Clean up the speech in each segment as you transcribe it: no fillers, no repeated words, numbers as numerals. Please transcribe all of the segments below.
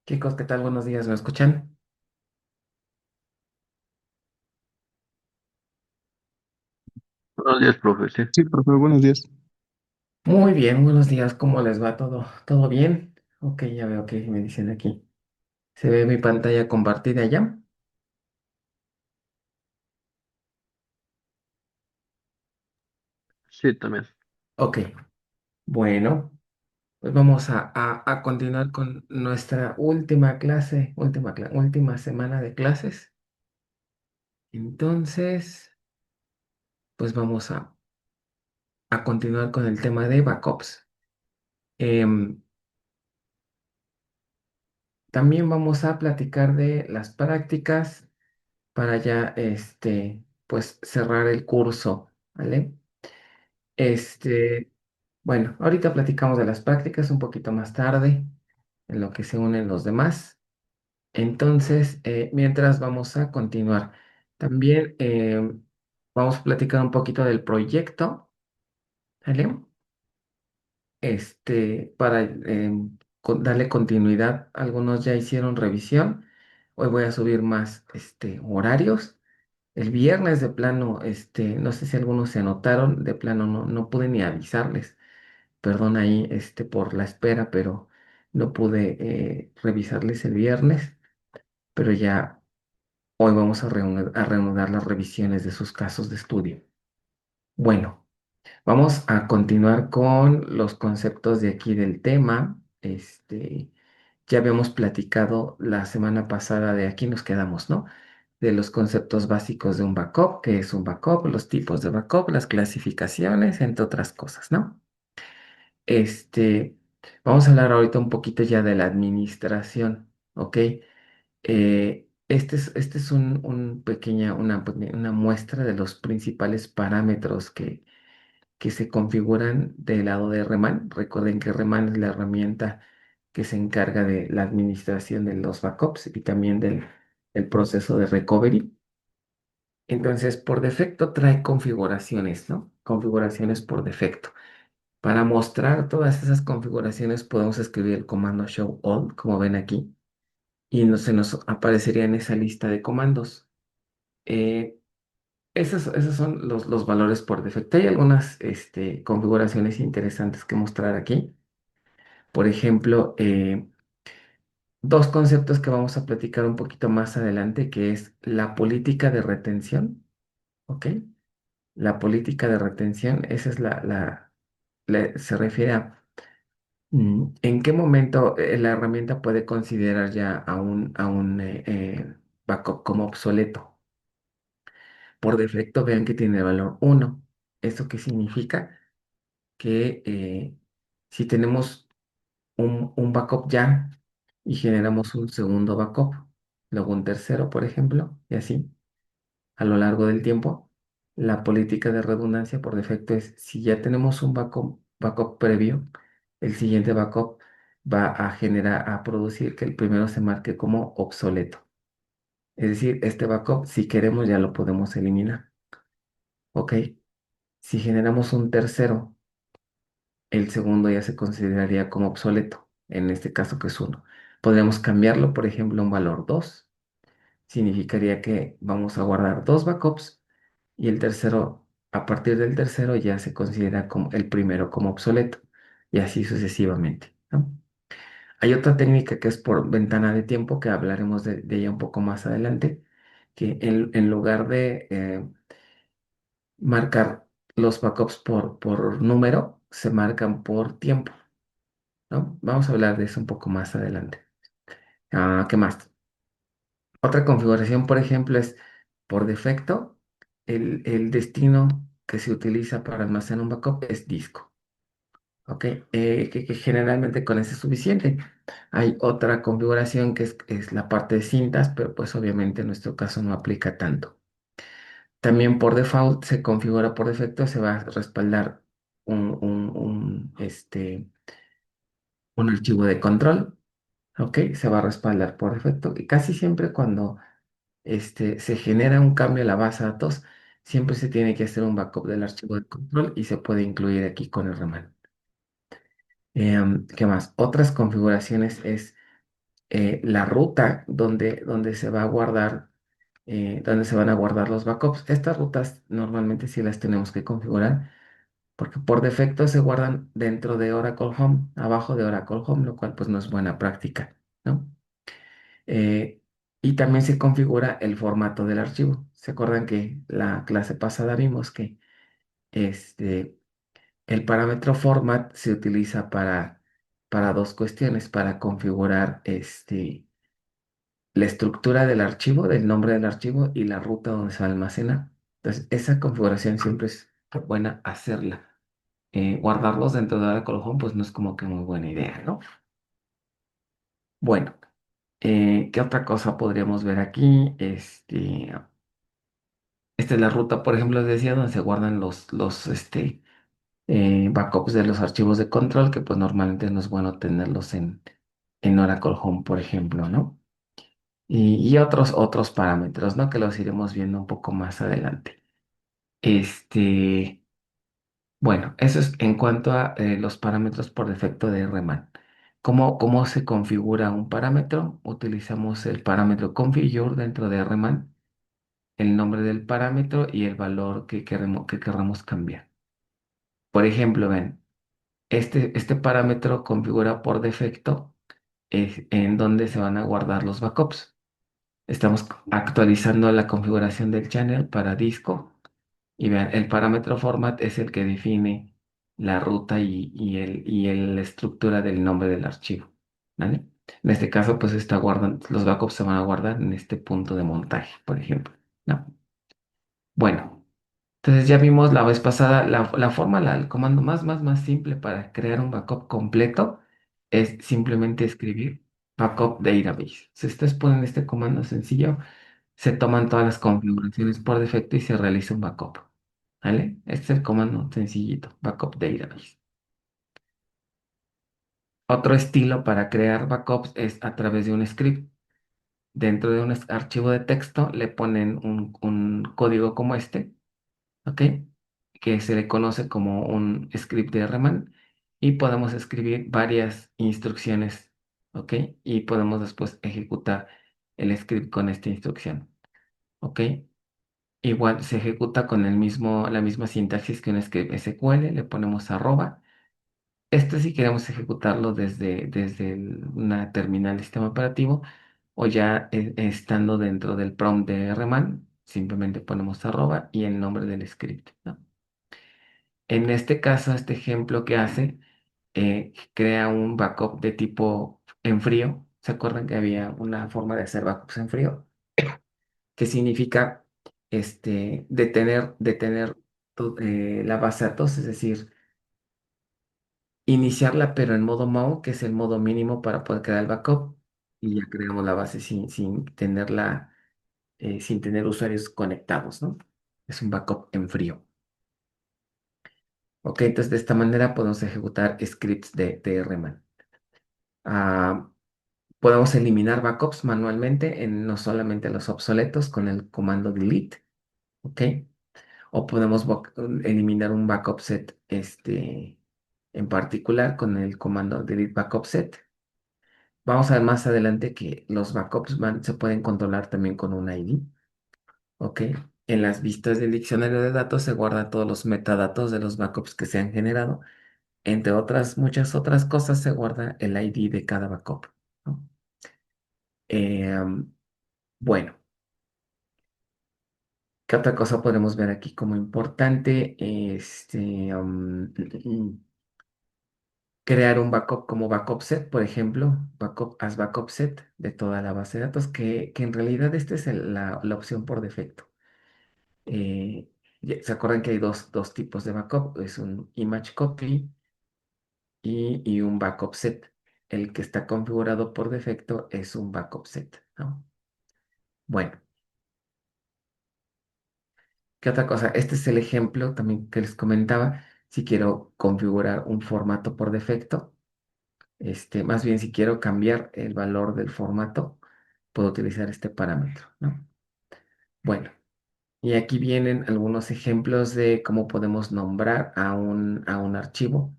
Chicos, ¿qué tal? Buenos días, ¿me escuchan? Buenos días, profe. Sí, Sí, profe, buenos días. Muy bien, buenos días, ¿cómo les va todo? ¿Todo bien? Ok, ya veo que me dicen aquí. ¿Se ve mi pantalla compartida ya? sí, también. Ok, bueno, pues vamos a continuar con nuestra última clase, última semana de clases. Entonces, pues vamos a continuar con el tema de backups. Em, También vamos a platicar de las prácticas para ya, pues cerrar el curso, ¿vale? Este, bueno, ahorita platicamos de las prácticas un poquito más tarde, en lo que se unen los demás. Entonces, mientras vamos a continuar, también vamos a platicar un poquito del proyecto, ¿vale? Para darle continuidad, algunos ya hicieron revisión. Hoy voy a subir más, horarios. El viernes de plano, no sé si algunos se anotaron, de plano no pude ni avisarles. Perdón ahí, por la espera, pero no pude revisarles el viernes, pero ya hoy vamos a reanudar las revisiones de sus casos de estudio. Bueno, vamos a continuar con los conceptos de aquí del tema. Ya habíamos platicado la semana pasada de aquí nos quedamos, ¿no? De los conceptos básicos de un backup, qué es un backup, los tipos de backup, las clasificaciones, entre otras cosas, ¿no? Este, Vamos a hablar ahorita un poquito ya de la administración, ¿ok? Este es una muestra de los principales parámetros que se configuran del lado de Reman. Recuerden que Reman es la herramienta que se encarga de la administración de los backups y también del proceso de recovery. Entonces, por defecto trae configuraciones, ¿no? Configuraciones por defecto. Para mostrar todas esas configuraciones podemos escribir el comando show all, como ven aquí, y se nos aparecería en esa lista de comandos. Eh, esos son los valores por defecto. Hay algunas configuraciones interesantes que mostrar aquí. Por ejemplo, dos conceptos que vamos a platicar un poquito más adelante, que es la política de retención, ¿ok? La política de retención, esa es se refiere a en qué momento la herramienta puede considerar ya a un backup como obsoleto. Por defecto, vean que tiene valor 1. ¿Eso qué significa? Que si tenemos un backup ya y generamos un segundo backup, luego un tercero, por ejemplo, y así a lo largo del tiempo, la política de redundancia por defecto es si ya tenemos un backup previo, el siguiente backup va a producir que el primero se marque como obsoleto. Es decir, este backup, si queremos, ya lo podemos eliminar. ¿Ok? Si generamos un tercero, el segundo ya se consideraría como obsoleto, en este caso que es uno. Podríamos cambiarlo, por ejemplo, a un valor 2. Significaría que vamos a guardar dos backups y el tercero, a partir del tercero ya se considera como el primero como obsoleto y así sucesivamente, ¿no? Hay otra técnica que es por ventana de tiempo, que hablaremos de ella un poco más adelante, que en lugar de marcar los backups por número, se marcan por tiempo, ¿no? Vamos a hablar de eso un poco más adelante. ¿Qué más? Otra configuración, por ejemplo, es por defecto, el destino que se utiliza para almacenar un backup es disco. ¿Ok? Que generalmente con ese es suficiente. Hay otra configuración que es la parte de cintas, pero pues obviamente en nuestro caso no aplica tanto. También por default se configura por defecto, se va a respaldar un archivo de control. ¿Ok? Se va a respaldar por defecto. Y casi siempre cuando se genera un cambio a la base de datos, siempre se tiene que hacer un backup del archivo de control y se puede incluir aquí con el reman. ¿Qué más? Otras configuraciones es la ruta donde se va a guardar, donde se van a guardar los backups. Estas rutas normalmente sí las tenemos que configurar porque por defecto se guardan dentro de Oracle Home, abajo de Oracle Home, lo cual pues no es buena práctica, ¿no? Eh, y también se configura el formato del archivo. ¿Se acuerdan que la clase pasada vimos que este, el parámetro format se utiliza para dos cuestiones, para configurar la estructura del archivo, del nombre del archivo y la ruta donde se va a almacenar? Entonces, esa configuración siempre es buena hacerla. Guardarlos dentro de Oracle Home, pues no es como que muy buena idea, ¿no? Bueno, ¿qué otra cosa podríamos ver aquí? Esta es la ruta, por ejemplo, les decía, donde se guardan los backups de los archivos de control, que pues normalmente no es bueno tenerlos en Oracle Home, por ejemplo, ¿no? Y otros parámetros, ¿no? Que los iremos viendo un poco más adelante. Este, bueno, eso es en cuanto a los parámetros por defecto de RMAN. ¿Cómo se configura un parámetro? Utilizamos el parámetro configure dentro de RMAN, el nombre del parámetro y el valor que queramos cambiar. Por ejemplo, ven, este parámetro configura por defecto en dónde se van a guardar los backups. Estamos actualizando la configuración del channel para disco y vean, el parámetro format es el que define la ruta y la estructura del nombre del archivo, ¿vale? En este caso, pues los backups se van a guardar en este punto de montaje, por ejemplo, ¿no? Bueno, entonces ya vimos la vez pasada la forma, el comando más simple para crear un backup completo es simplemente escribir backup database. Si ustedes ponen este comando sencillo, se toman todas las configuraciones por defecto y se realiza un backup. ¿Vale? Este es el comando sencillito, backup database. Otro estilo para crear backups es a través de un script. Dentro de un archivo de texto le ponen un código como este, ¿ok? Que se le conoce como un script de RMAN y podemos escribir varias instrucciones, ¿ok? Y podemos después ejecutar el script con esta instrucción, ¿ok? Igual se ejecuta con la misma sintaxis que un script SQL, le ponemos arroba. Este si queremos ejecutarlo desde una terminal de sistema operativo o ya estando dentro del prompt de RMAN, simplemente ponemos arroba y el nombre del script, ¿no? En este caso, este ejemplo que hace, crea un backup de tipo en frío. ¿Se acuerdan que había una forma de hacer backups en frío? Que significa detener la base de datos, es decir, iniciarla pero en modo MAU, que es el modo mínimo para poder crear el backup, y ya creamos la base sin tener usuarios conectados, ¿no? Es un backup en frío. Ok, entonces de esta manera podemos ejecutar scripts de RMAN. Ah, podemos eliminar backups manualmente, no solamente los obsoletos con el comando delete, ¿ok? O podemos eliminar un backup set en particular con el comando delete backup set. Vamos a ver más adelante que los backups se pueden controlar también con un ID, ¿ok? En las vistas del diccionario de datos se guardan todos los metadatos de los backups que se han generado. Entre otras, muchas otras cosas, se guarda el ID de cada backup, ¿no? Em, bueno, ¿qué otra cosa podemos ver aquí como importante? Crear un backup como backup set, por ejemplo, backup as backup set de toda la base de datos, que en realidad esta es la opción por defecto. ¿Se acuerdan que hay dos tipos de backup? Es un image copy y un backup set. El que está configurado por defecto es un backup set, ¿no? Bueno, ¿qué otra cosa? Este es el ejemplo también que les comentaba. Si quiero configurar un formato por defecto, más bien si quiero cambiar el valor del formato, puedo utilizar este parámetro, ¿no? Bueno, y aquí vienen algunos ejemplos de cómo podemos nombrar a un archivo,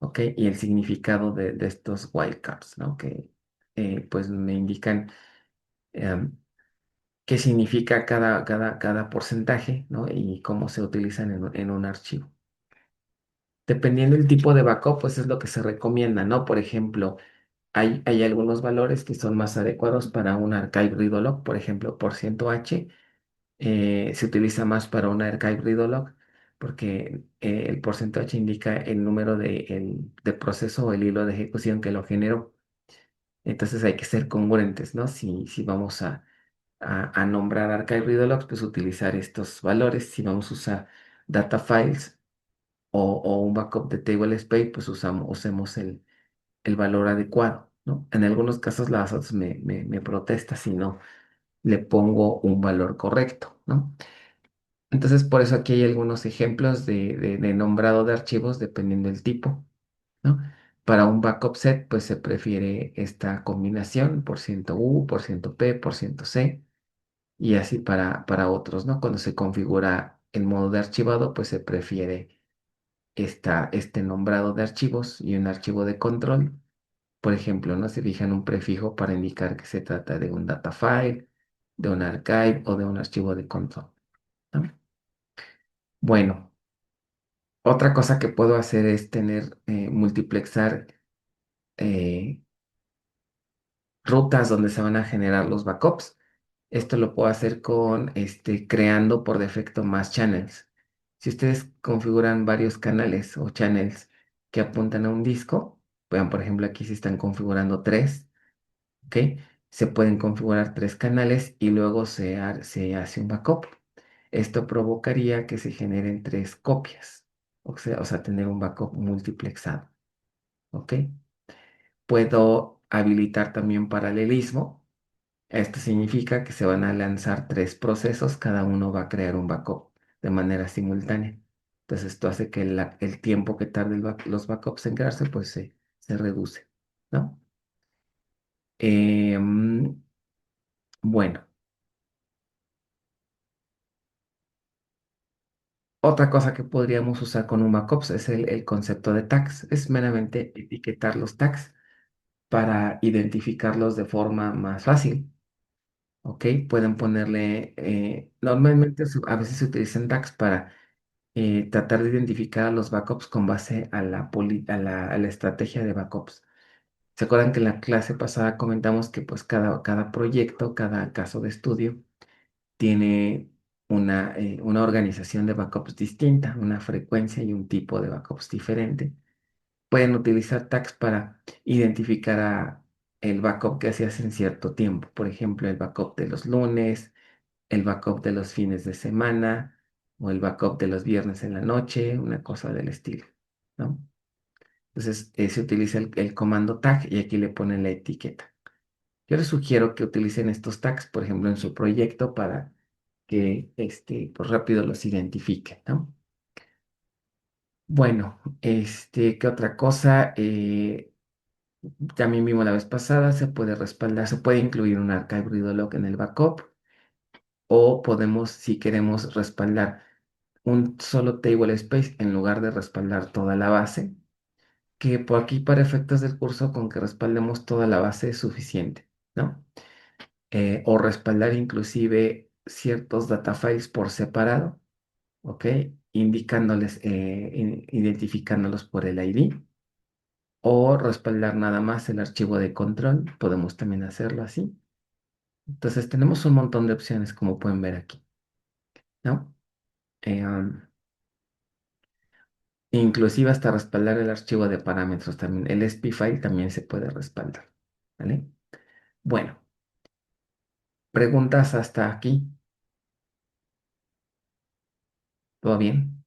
¿ok? Y el significado de estos wildcards, ¿no? Que pues me indican em, qué significa cada porcentaje, ¿no? Y cómo se utilizan en un archivo. Dependiendo del tipo de backup, pues es lo que se recomienda, ¿no? Por ejemplo, hay algunos valores que son más adecuados para un archive read log, por ejemplo, %H se utiliza más para un archive read log porque el %H indica el número de proceso o el hilo de ejecución que lo generó. Entonces hay que ser congruentes, ¿no? Si vamos a nombrar archive read logs, pues utilizar estos valores. Si vamos a usar data files o un backup de table space, pues usemos el valor adecuado, ¿no? En algunos casos la ASATS me protesta si no le pongo un valor correcto, ¿no? Entonces, por eso aquí hay algunos ejemplos de nombrado de archivos dependiendo del tipo, ¿no? Para un backup set, pues se prefiere esta combinación, %U, %P, %C, y así para otros, ¿no? Cuando se configura el modo de archivado, pues se prefiere este nombrado de archivos y un archivo de control. Por ejemplo, ¿no? Se fijan un prefijo para indicar que se trata de un data file, de un archive o de un archivo de control, ¿no? Bueno, otra cosa que puedo hacer es multiplexar eh, rutas donde se van a generar los backups. Esto lo puedo hacer con creando por defecto más channels. Si ustedes configuran varios canales o channels que apuntan a un disco, vean, por ejemplo, aquí se están configurando tres, ¿ok? Se pueden configurar tres canales y luego se hace un backup. Esto provocaría que se generen tres copias, o sea, tener un backup multiplexado, ¿ok? Puedo habilitar también paralelismo. Esto significa que se van a lanzar tres procesos, cada uno va a crear un backup de manera simultánea. Entonces esto hace que el tiempo que tarde los backups en crearse, pues se reduce, ¿no? Em, bueno, otra cosa que podríamos usar con un backup es el concepto de tags. Es meramente etiquetar los tags para identificarlos de forma más fácil. ¿Ok? Pueden ponerle, normalmente a veces se utilizan tags para tratar de identificar a los backups con base a la estrategia de backups. ¿Se acuerdan que en la clase pasada comentamos que pues cada proyecto, cada caso de estudio tiene una organización de backups distinta, una frecuencia y un tipo de backups diferente? Pueden utilizar tags para identificar el backup que se hace en cierto tiempo. Por ejemplo, el backup de los lunes, el backup de los fines de semana o el backup de los viernes en la noche, una cosa del estilo, ¿no? Entonces, se utiliza el comando tag y aquí le ponen la etiqueta. Yo les sugiero que utilicen estos tags, por ejemplo, en su proyecto para que pues rápido los identifiquen, ¿no? Bueno, ¿qué otra cosa? También vimos la vez pasada, se puede respaldar, se puede incluir un archive read log en el backup o podemos, si queremos, respaldar un solo table space en lugar de respaldar toda la base, que por aquí para efectos del curso con que respaldemos toda la base es suficiente, ¿no? O respaldar inclusive ciertos data files por separado, ¿ok? Indicándoles, identificándolos por el ID, o respaldar nada más el archivo de control, podemos también hacerlo así. Entonces tenemos un montón de opciones como pueden ver aquí, ¿no? Eh, um, Inclusive hasta respaldar el archivo de parámetros también. El SPI file también se puede respaldar. ¿Vale? Bueno, preguntas hasta aquí. ¿Todo bien?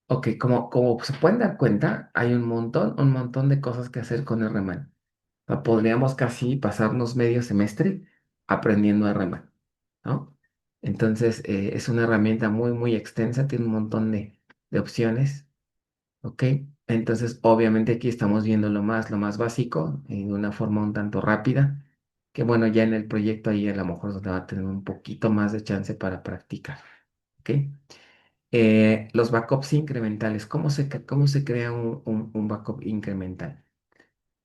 Ok, como se pueden dar cuenta, hay un montón de cosas que hacer con RMAN. O sea, podríamos casi pasarnos medio semestre aprendiendo RMAN, ¿no? Entonces, es una herramienta muy, muy extensa, tiene un montón de opciones. ¿Ok? Entonces, obviamente aquí estamos viendo lo más básico, de una forma un tanto rápida, que bueno, ya en el proyecto ahí a lo mejor se va a tener un poquito más de chance para practicar, ¿ok? Los backups incrementales, ¿cómo se crea un backup incremental?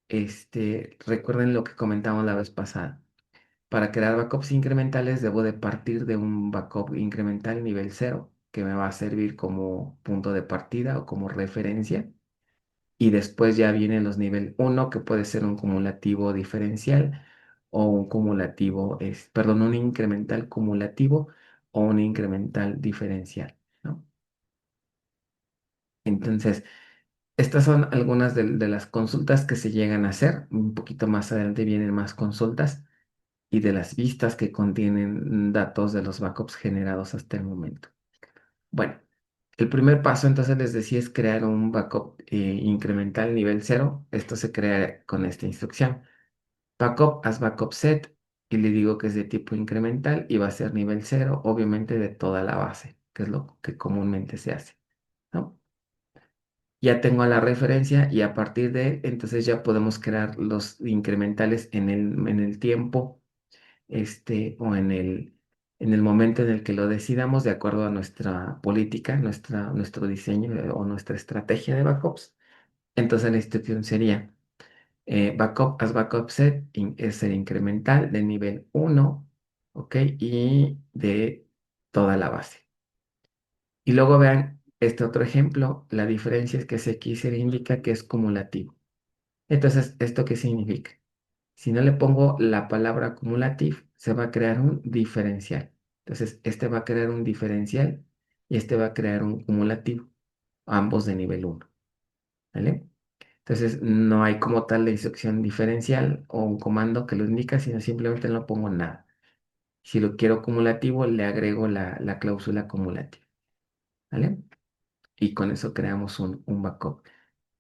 recuerden lo que comentamos la vez pasada. Para crear backups incrementales debo de partir de un backup incremental nivel cero, que me va a servir como punto de partida o como referencia. Y después ya vienen los nivel uno, que puede ser un cumulativo diferencial o un cumulativo, perdón, un incremental cumulativo o un incremental diferencial, ¿no? Entonces, estas son algunas de las consultas que se llegan a hacer. Un poquito más adelante vienen más consultas y de las vistas que contienen datos de los backups generados hasta el momento. Bueno, el primer paso entonces les decía es crear un backup incremental nivel cero. Esto se crea con esta instrucción. Backup as backup set y le digo que es de tipo incremental y va a ser nivel cero, obviamente de toda la base, que es lo que comúnmente se hace, ¿no? Ya tengo la referencia y a partir de él, entonces ya podemos crear los incrementales en el tiempo, o en el momento en el que lo decidamos, de acuerdo a nuestra política, nuestro diseño o nuestra estrategia de backups. Entonces la instrucción sería backup as backup set es el incremental de nivel uno, ¿ok? Y de toda la base. Y luego vean este otro ejemplo, la diferencia es que aquí se le indica que es cumulativo. Entonces, ¿esto qué significa? Si no le pongo la palabra cumulative, se va a crear un diferencial. Entonces, este va a crear un diferencial y este va a crear un cumulativo, ambos de nivel uno, ¿vale? Entonces, no hay como tal la instrucción diferencial o un comando que lo indica, sino simplemente no pongo nada. Si lo quiero cumulativo, le agrego la cláusula cumulativa, ¿vale? Y con eso creamos un backup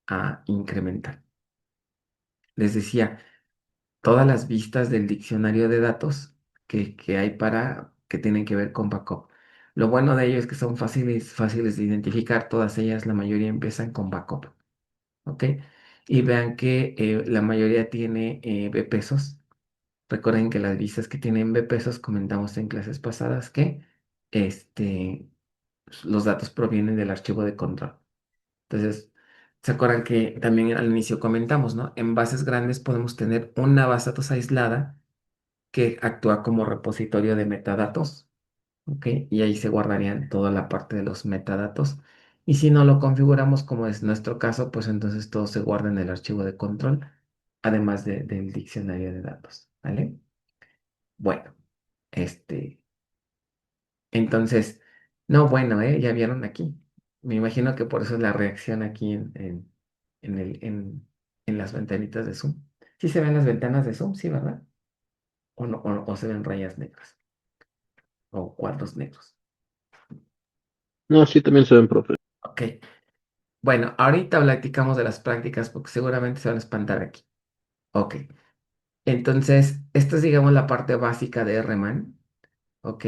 a incrementar. Les decía, todas las vistas del diccionario de datos que hay que tienen que ver con backup. Lo bueno de ello es que son fáciles de identificar, todas ellas, la mayoría empiezan con backup, ¿ok? Y vean que la mayoría tiene B pesos. Recuerden que las vistas que tienen B pesos, comentamos en clases pasadas que este, los datos provienen del archivo de control. Entonces, ¿se acuerdan que también al inicio comentamos, ¿no? En bases grandes podemos tener una base de datos aislada que actúa como repositorio de metadatos, ¿ok? Y ahí se guardarían toda la parte de los metadatos. Y si no lo configuramos como es nuestro caso, pues entonces todo se guarda en el archivo de control, además del diccionario de datos, ¿vale? Bueno, este, entonces, no, bueno, ya vieron aquí. Me imagino que por eso es la reacción aquí en en las ventanitas de Zoom. ¿Sí se ven las ventanas de Zoom? Sí, ¿verdad? ¿O no? ¿O se ven rayas negras? ¿O cuadros negros? No, sí, también se ven, profe. Ok. Bueno, ahorita platicamos de las prácticas porque seguramente se van a espantar aquí. Ok. Entonces, esta es, digamos, la parte básica de RMAN. Ok.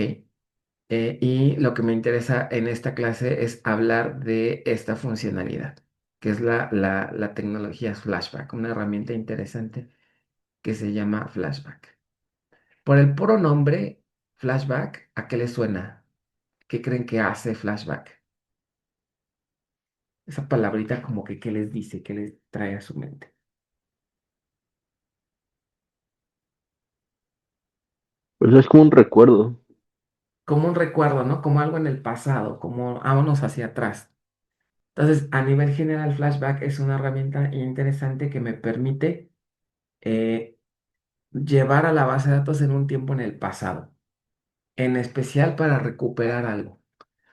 Y lo que me interesa en esta clase es hablar de esta funcionalidad, que es la tecnología Flashback, una herramienta interesante que se llama Flashback. Por el puro nombre, Flashback, ¿a qué le suena? ¿Qué creen que hace Flashback? Esa palabrita como que, ¿qué les dice? ¿Qué les trae a su mente? Pues es como un recuerdo. Como un recuerdo, ¿no? Como algo en el pasado, como vámonos hacia atrás. Entonces, a nivel general, Flashback es una herramienta interesante que me permite eh, llevar a la base de datos en un tiempo en el pasado, en especial para recuperar algo.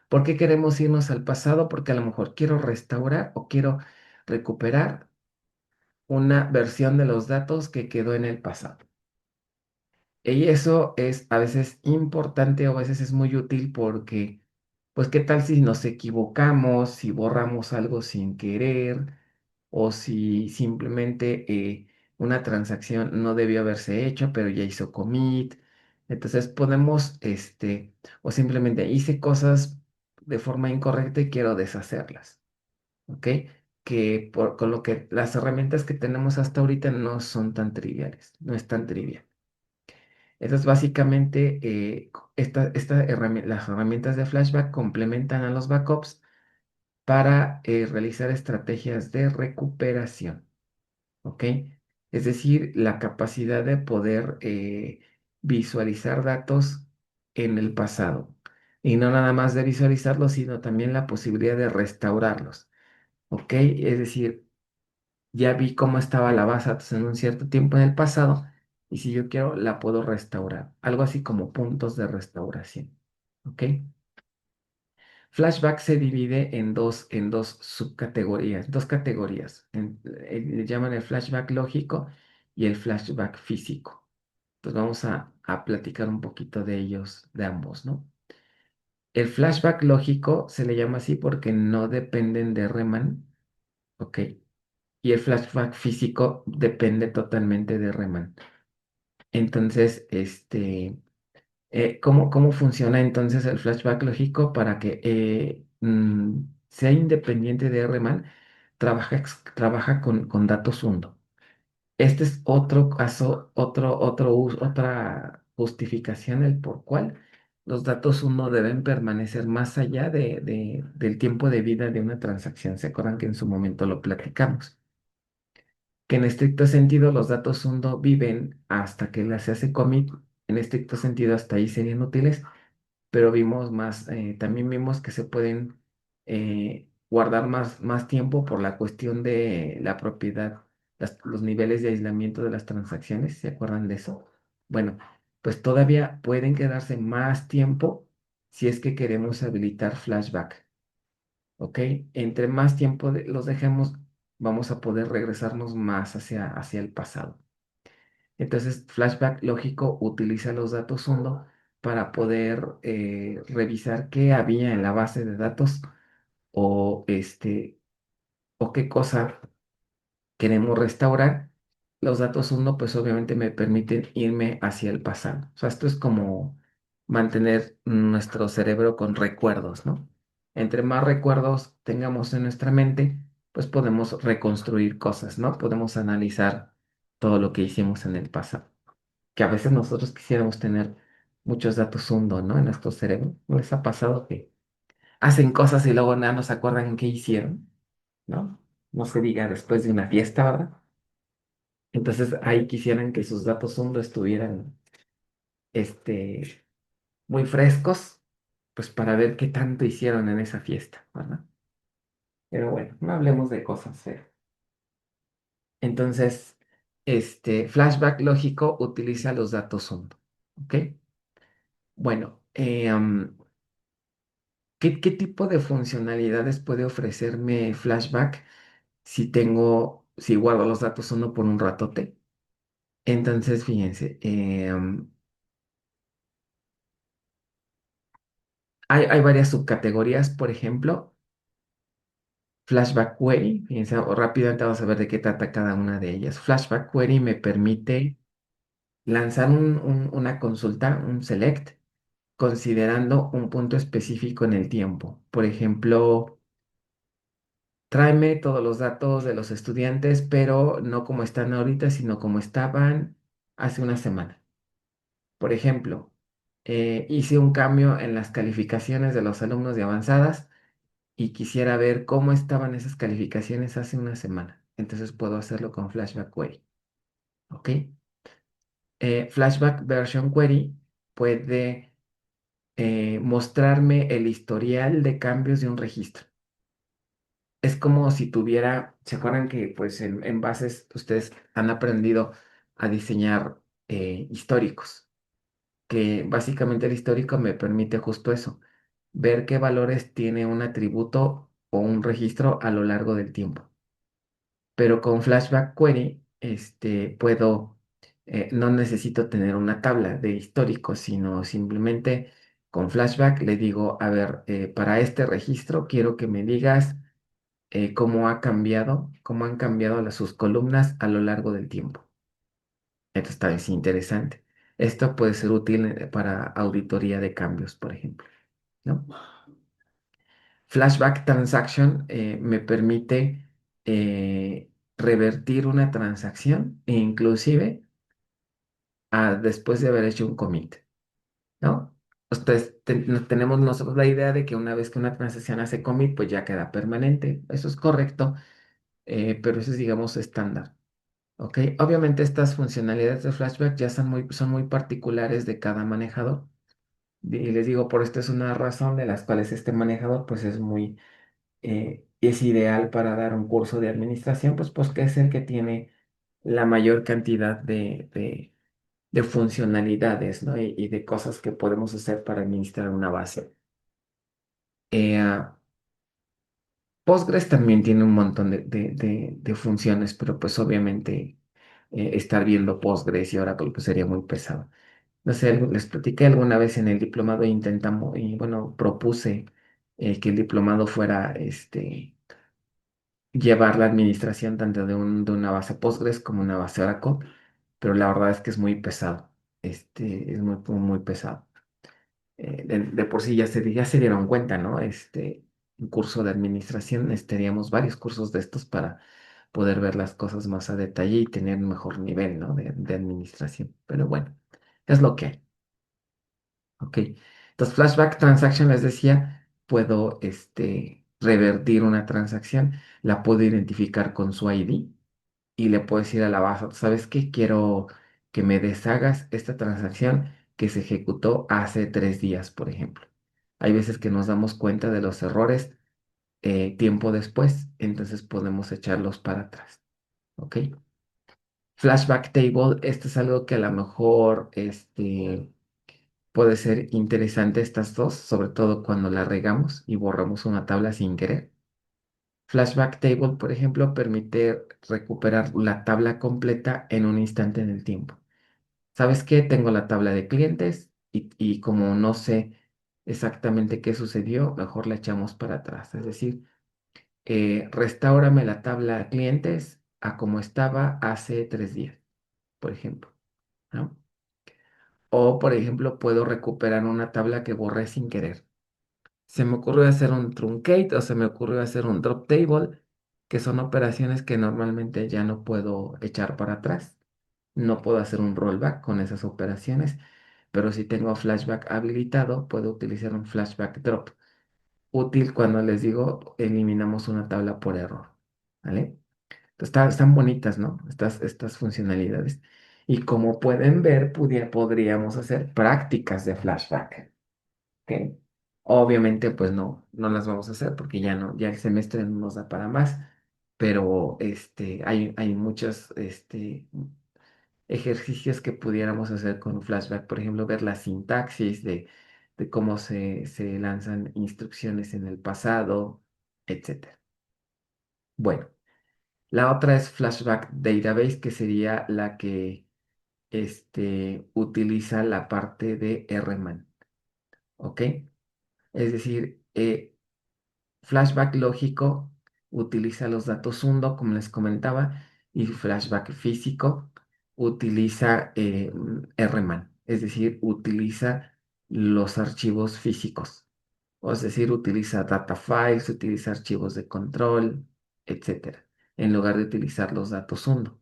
¿Por qué queremos irnos al pasado? Porque a lo mejor quiero restaurar o quiero recuperar una versión de los datos que quedó en el pasado. Y eso es a veces importante o a veces es muy útil porque, pues, ¿qué tal si nos equivocamos, si borramos algo sin querer o si simplemente una transacción no debió haberse hecho, pero ya hizo commit? Entonces podemos, o simplemente hice cosas de forma incorrecta y quiero deshacerlas, ¿ok? Con lo que las herramientas que tenemos hasta ahorita no son tan triviales, no es tan trivial. Entonces, básicamente, las herramientas de Flashback complementan a los backups para realizar estrategias de recuperación, ¿ok? es decir, la capacidad de poder visualizar datos en el pasado. Y no nada más de visualizarlos, sino también la posibilidad de restaurarlos. ¿Ok? Es decir, ya vi cómo estaba la base de datos en un cierto tiempo en el pasado y si yo quiero, la puedo restaurar. Algo así como puntos de restauración. ¿Ok? Flashback se divide en dos subcategorías, dos categorías. Le llaman el flashback lógico y el flashback físico. Entonces vamos a platicar un poquito de ellos, de ambos, ¿no? El flashback lógico se le llama así porque no dependen de Riemann, ¿ok? Y el flashback físico depende totalmente de Riemann. Entonces, ¿cómo funciona entonces el flashback lógico para que sea independiente de Riemann? Trabaja con datos hundo. Este es otro caso, otra justificación el por cual los datos uno deben permanecer más allá del tiempo de vida de una transacción. ¿Se acuerdan que en su momento lo platicamos? Que en estricto sentido los datos uno viven hasta que se hace commit. En estricto sentido hasta ahí serían útiles, pero también vimos que se pueden guardar más tiempo por la cuestión de la propiedad, los niveles de aislamiento de las transacciones, ¿se acuerdan de eso? Bueno, pues todavía pueden quedarse más tiempo si es que queremos habilitar flashback, ¿ok? Entre más tiempo los dejemos, vamos a poder regresarnos más hacia el pasado. Entonces, Flashback lógico utiliza los datos hundo para poder revisar qué había en la base de datos o, o qué cosa queremos restaurar. Los datos hundo, pues obviamente me permiten irme hacia el pasado. O sea, esto es como mantener nuestro cerebro con recuerdos, ¿no? Entre más recuerdos tengamos en nuestra mente, pues podemos reconstruir cosas, ¿no? Podemos analizar todo lo que hicimos en el pasado que a veces nosotros quisiéramos tener muchos datos hundo, ¿no? En nuestro cerebro. ¿No les ha pasado que hacen cosas y luego nada nos acuerdan qué hicieron, ¿no? No se diga después de una fiesta, ¿verdad? Entonces ahí quisieran que sus datos hundo estuvieran, este, muy frescos, pues para ver qué tanto hicieron en esa fiesta, ¿verdad? Pero bueno, no hablemos de cosas feas. Entonces, flashback lógico utiliza los datos hundo, ¿ok? Bueno, ¿qué tipo de funcionalidades puede ofrecerme Flashback si guardo los datos uno por un ratote? Entonces, fíjense, hay varias subcategorías, por ejemplo, Flashback Query, fíjense, o rápidamente vamos a ver de qué trata cada una de ellas. Flashback Query me permite lanzar una consulta, un select, considerando un punto específico en el tiempo. Por ejemplo, tráeme todos los datos de los estudiantes, pero no como están ahorita, sino como estaban hace una semana. Por ejemplo, hice un cambio en las calificaciones de los alumnos de avanzadas y quisiera ver cómo estaban esas calificaciones hace una semana. Entonces puedo hacerlo con Flashback Query. ¿Ok? Flashback Version Query puede mostrarme el historial de cambios de un registro. Es como si tuviera, ¿se acuerdan que pues en bases ustedes han aprendido a diseñar históricos? Que básicamente el histórico me permite justo eso, ver qué valores tiene un atributo o un registro a lo largo del tiempo. Pero con Flashback Query, no necesito tener una tabla de históricos, sino simplemente con Flashback le digo, a ver, para este registro quiero que me digas cómo han cambiado sus columnas a lo largo del tiempo. Esto está es interesante. Esto puede ser útil para auditoría de cambios, por ejemplo, ¿no? Flashback Transaction me permite revertir una transacción e inclusive después de haber hecho un commit, ¿no? Tenemos nosotros la idea de que una vez que una transacción hace commit, pues ya queda permanente. Eso es correcto, pero eso es, digamos, estándar. ¿Ok? Obviamente estas funcionalidades de flashback ya son muy particulares de cada manejador. Y les digo, por esta es una razón de las cuales este manejador pues es ideal para dar un curso de administración, pues que es el que tiene la mayor cantidad de funcionalidades, ¿no? Y de cosas que podemos hacer para administrar una base. Ah, Postgres también tiene un montón de funciones, pero pues obviamente estar viendo Postgres y Oracle pues sería muy pesado. No sé, les platiqué alguna vez en el diplomado e intentamos, y bueno, propuse que el diplomado fuera llevar la administración tanto de una base Postgres como una base Oracle, pero la verdad es que es muy pesado. Es muy pesado. De por sí ya se dieron cuenta, ¿no? Un curso de administración, necesitaríamos varios cursos de estos para poder ver las cosas más a detalle y tener un mejor nivel, ¿no? De administración. Pero bueno, es lo que hay. Ok. Entonces, Flashback Transaction, les decía, puedo revertir una transacción, la puedo identificar con su ID y le puedo decir a la base, ¿sabes qué? Quiero que me deshagas esta transacción que se ejecutó hace 3 días, por ejemplo. Hay veces que nos damos cuenta de los errores tiempo después, entonces podemos echarlos para atrás. ¿Ok? Flashback Table, esto es algo que a lo mejor puede ser interesante estas dos, sobre todo cuando la regamos y borramos una tabla sin querer. Flashback Table, por ejemplo, permite recuperar la tabla completa en un instante en el tiempo. ¿Sabes qué? Tengo la tabla de clientes y como no sé exactamente qué sucedió, mejor la echamos para atrás. Es decir, restáurame la tabla de clientes a como estaba hace 3 días, por ejemplo, ¿no? O, por ejemplo, puedo recuperar una tabla que borré sin querer. Se me ocurrió hacer un truncate o se me ocurrió hacer un drop table, que son operaciones que normalmente ya no puedo echar para atrás. No puedo hacer un rollback con esas operaciones, pero si tengo flashback habilitado, puedo utilizar un flashback drop. Útil cuando les digo eliminamos una tabla por error. ¿Vale? Están bonitas, ¿no? Estas funcionalidades. Y como pueden ver, podríamos hacer prácticas de flashback. ¿Ok? Obviamente, pues no las vamos a hacer porque ya el semestre no nos da para más, pero hay muchos ejercicios que pudiéramos hacer con un flashback, por ejemplo, ver la sintaxis de cómo se lanzan instrucciones en el pasado, etcétera. Bueno, la otra es Flashback Database, que sería la que utiliza la parte de RMAN, ¿ok? Es decir, flashback lógico utiliza los datos hundo, como les comentaba, y flashback físico utiliza RMAN, es decir, utiliza los archivos físicos, o es decir, utiliza data files, utiliza archivos de control, etcétera, en lugar de utilizar los datos hundo.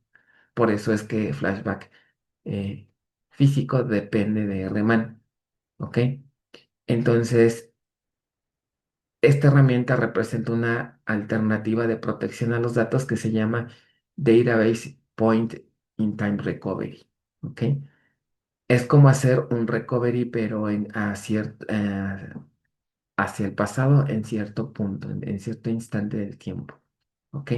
Por eso es que flashback eh, físico depende de RMAN, ¿ok? Entonces, esta herramienta representa una alternativa de protección a los datos que se llama Database Point in Time Recovery. ¿Ok? Es como hacer un recovery, pero hacia el pasado en cierto punto, en cierto instante del tiempo. ¿Ok?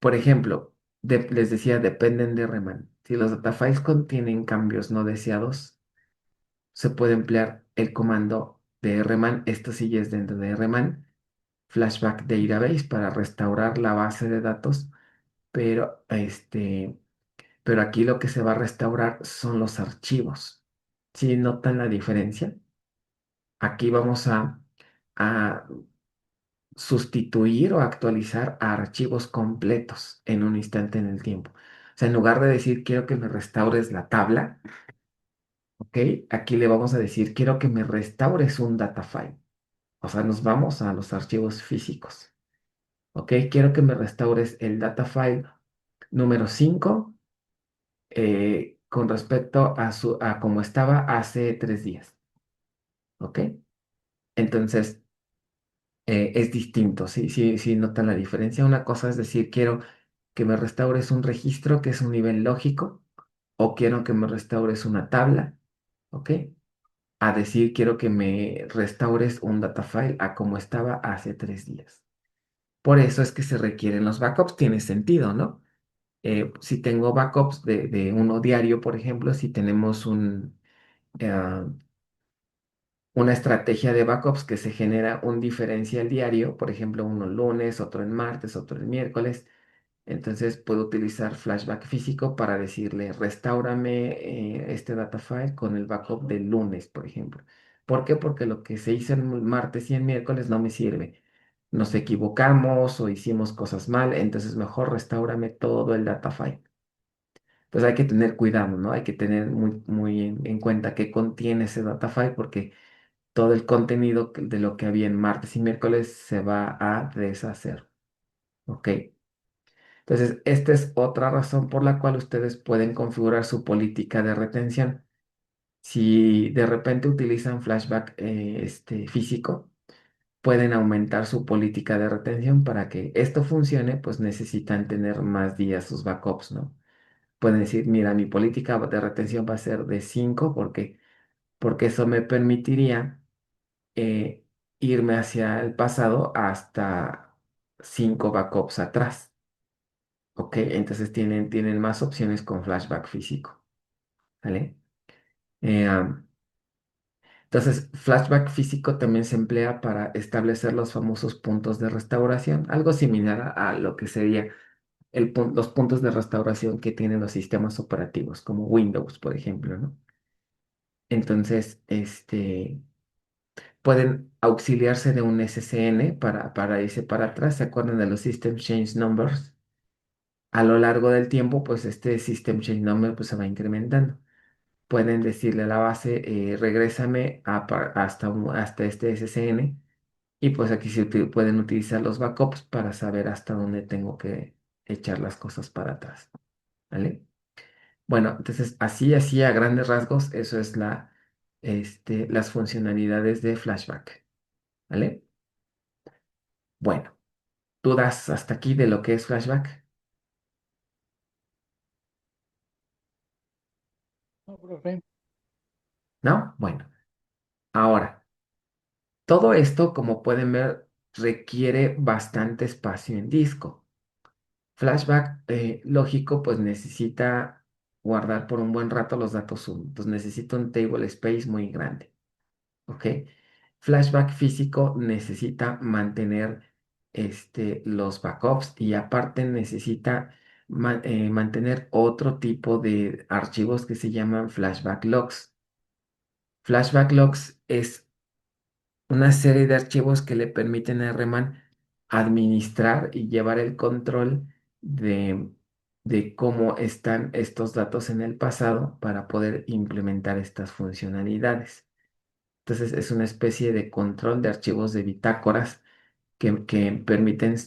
Por ejemplo, les decía, dependen de Reman. Si los datafiles contienen cambios no deseados, se puede emplear el comando de Reman. Esto sí ya es dentro de Reman Flashback Database para restaurar la base de datos, pero, pero aquí lo que se va a restaurar son los archivos. ¿Sí notan la diferencia? Aquí vamos a sustituir o actualizar a archivos completos en un instante en el tiempo. O sea, en lugar de decir quiero que me restaures la tabla, ¿ok? Aquí le vamos a decir quiero que me restaures un data file. O sea, nos vamos a los archivos físicos. ¿Ok? Quiero que me restaures el data file número 5 con respecto a cómo estaba hace 3 días. ¿Ok? Entonces, es distinto, sí, sí, sí, notan la diferencia. Una cosa es decir, quiero que me restaures un registro que es un nivel lógico, o quiero que me restaures una tabla, ¿ok? A decir, quiero que me restaures un data file a como estaba hace 3 días. Por eso es que se requieren los backups, tiene sentido, ¿no? Si tengo backups de uno diario, por ejemplo, si tenemos eh, una estrategia de backups que se genera un diferencial diario, por ejemplo, uno lunes, otro en martes, otro el miércoles. Entonces puedo utilizar flashback físico para decirle, restáurame este data file con el backup del lunes, por ejemplo. ¿Por qué? Porque lo que se hizo el martes y el miércoles no me sirve. Nos equivocamos o hicimos cosas mal, entonces mejor restáurame todo el data file. Entonces hay que tener cuidado, ¿no? Hay que tener muy en cuenta qué contiene ese data file porque todo el contenido de lo que había en martes y miércoles se va a deshacer. ¿Ok? Entonces, esta es otra razón por la cual ustedes pueden configurar su política de retención. Si de repente utilizan flashback físico, pueden aumentar su política de retención para que esto funcione, pues necesitan tener más días sus backups, ¿no? Pueden decir, mira, mi política de retención va a ser de 5 porque eso me permitiría eh, irme hacia el pasado hasta 5 backups atrás. Ok, entonces tienen más opciones con flashback físico, ¿vale? Entonces, flashback físico también se emplea para establecer los famosos puntos de restauración, algo similar a lo que sería los puntos de restauración que tienen los sistemas operativos, como Windows, por ejemplo, ¿no? Entonces, pueden auxiliarse de un SCN para irse para atrás. ¿Se acuerdan de los System Change Numbers? A lo largo del tiempo, pues este System Change Number pues, se va incrementando. Pueden decirle a la base, regrésame hasta este SCN y pues aquí pueden utilizar los backups para saber hasta dónde tengo que echar las cosas para atrás, ¿vale? Bueno, entonces así a grandes rasgos, eso es las funcionalidades de Flashback, ¿vale? Bueno, ¿dudas hasta aquí de lo que es Flashback? No, profe. ¿No? Bueno, ahora, todo esto, como pueden ver, requiere bastante espacio en disco. Flashback lógico, pues necesita guardar por un buen rato los datos sum. Entonces necesita un table space muy grande. ¿Ok? Flashback físico necesita mantener los backups y aparte necesita mantener otro tipo de archivos que se llaman flashback logs. Flashback logs es una serie de archivos que le permiten a RMAN administrar y llevar el control de, de cómo están estos datos en el pasado para poder implementar estas funcionalidades. Entonces es una especie de control de archivos de bitácoras que permiten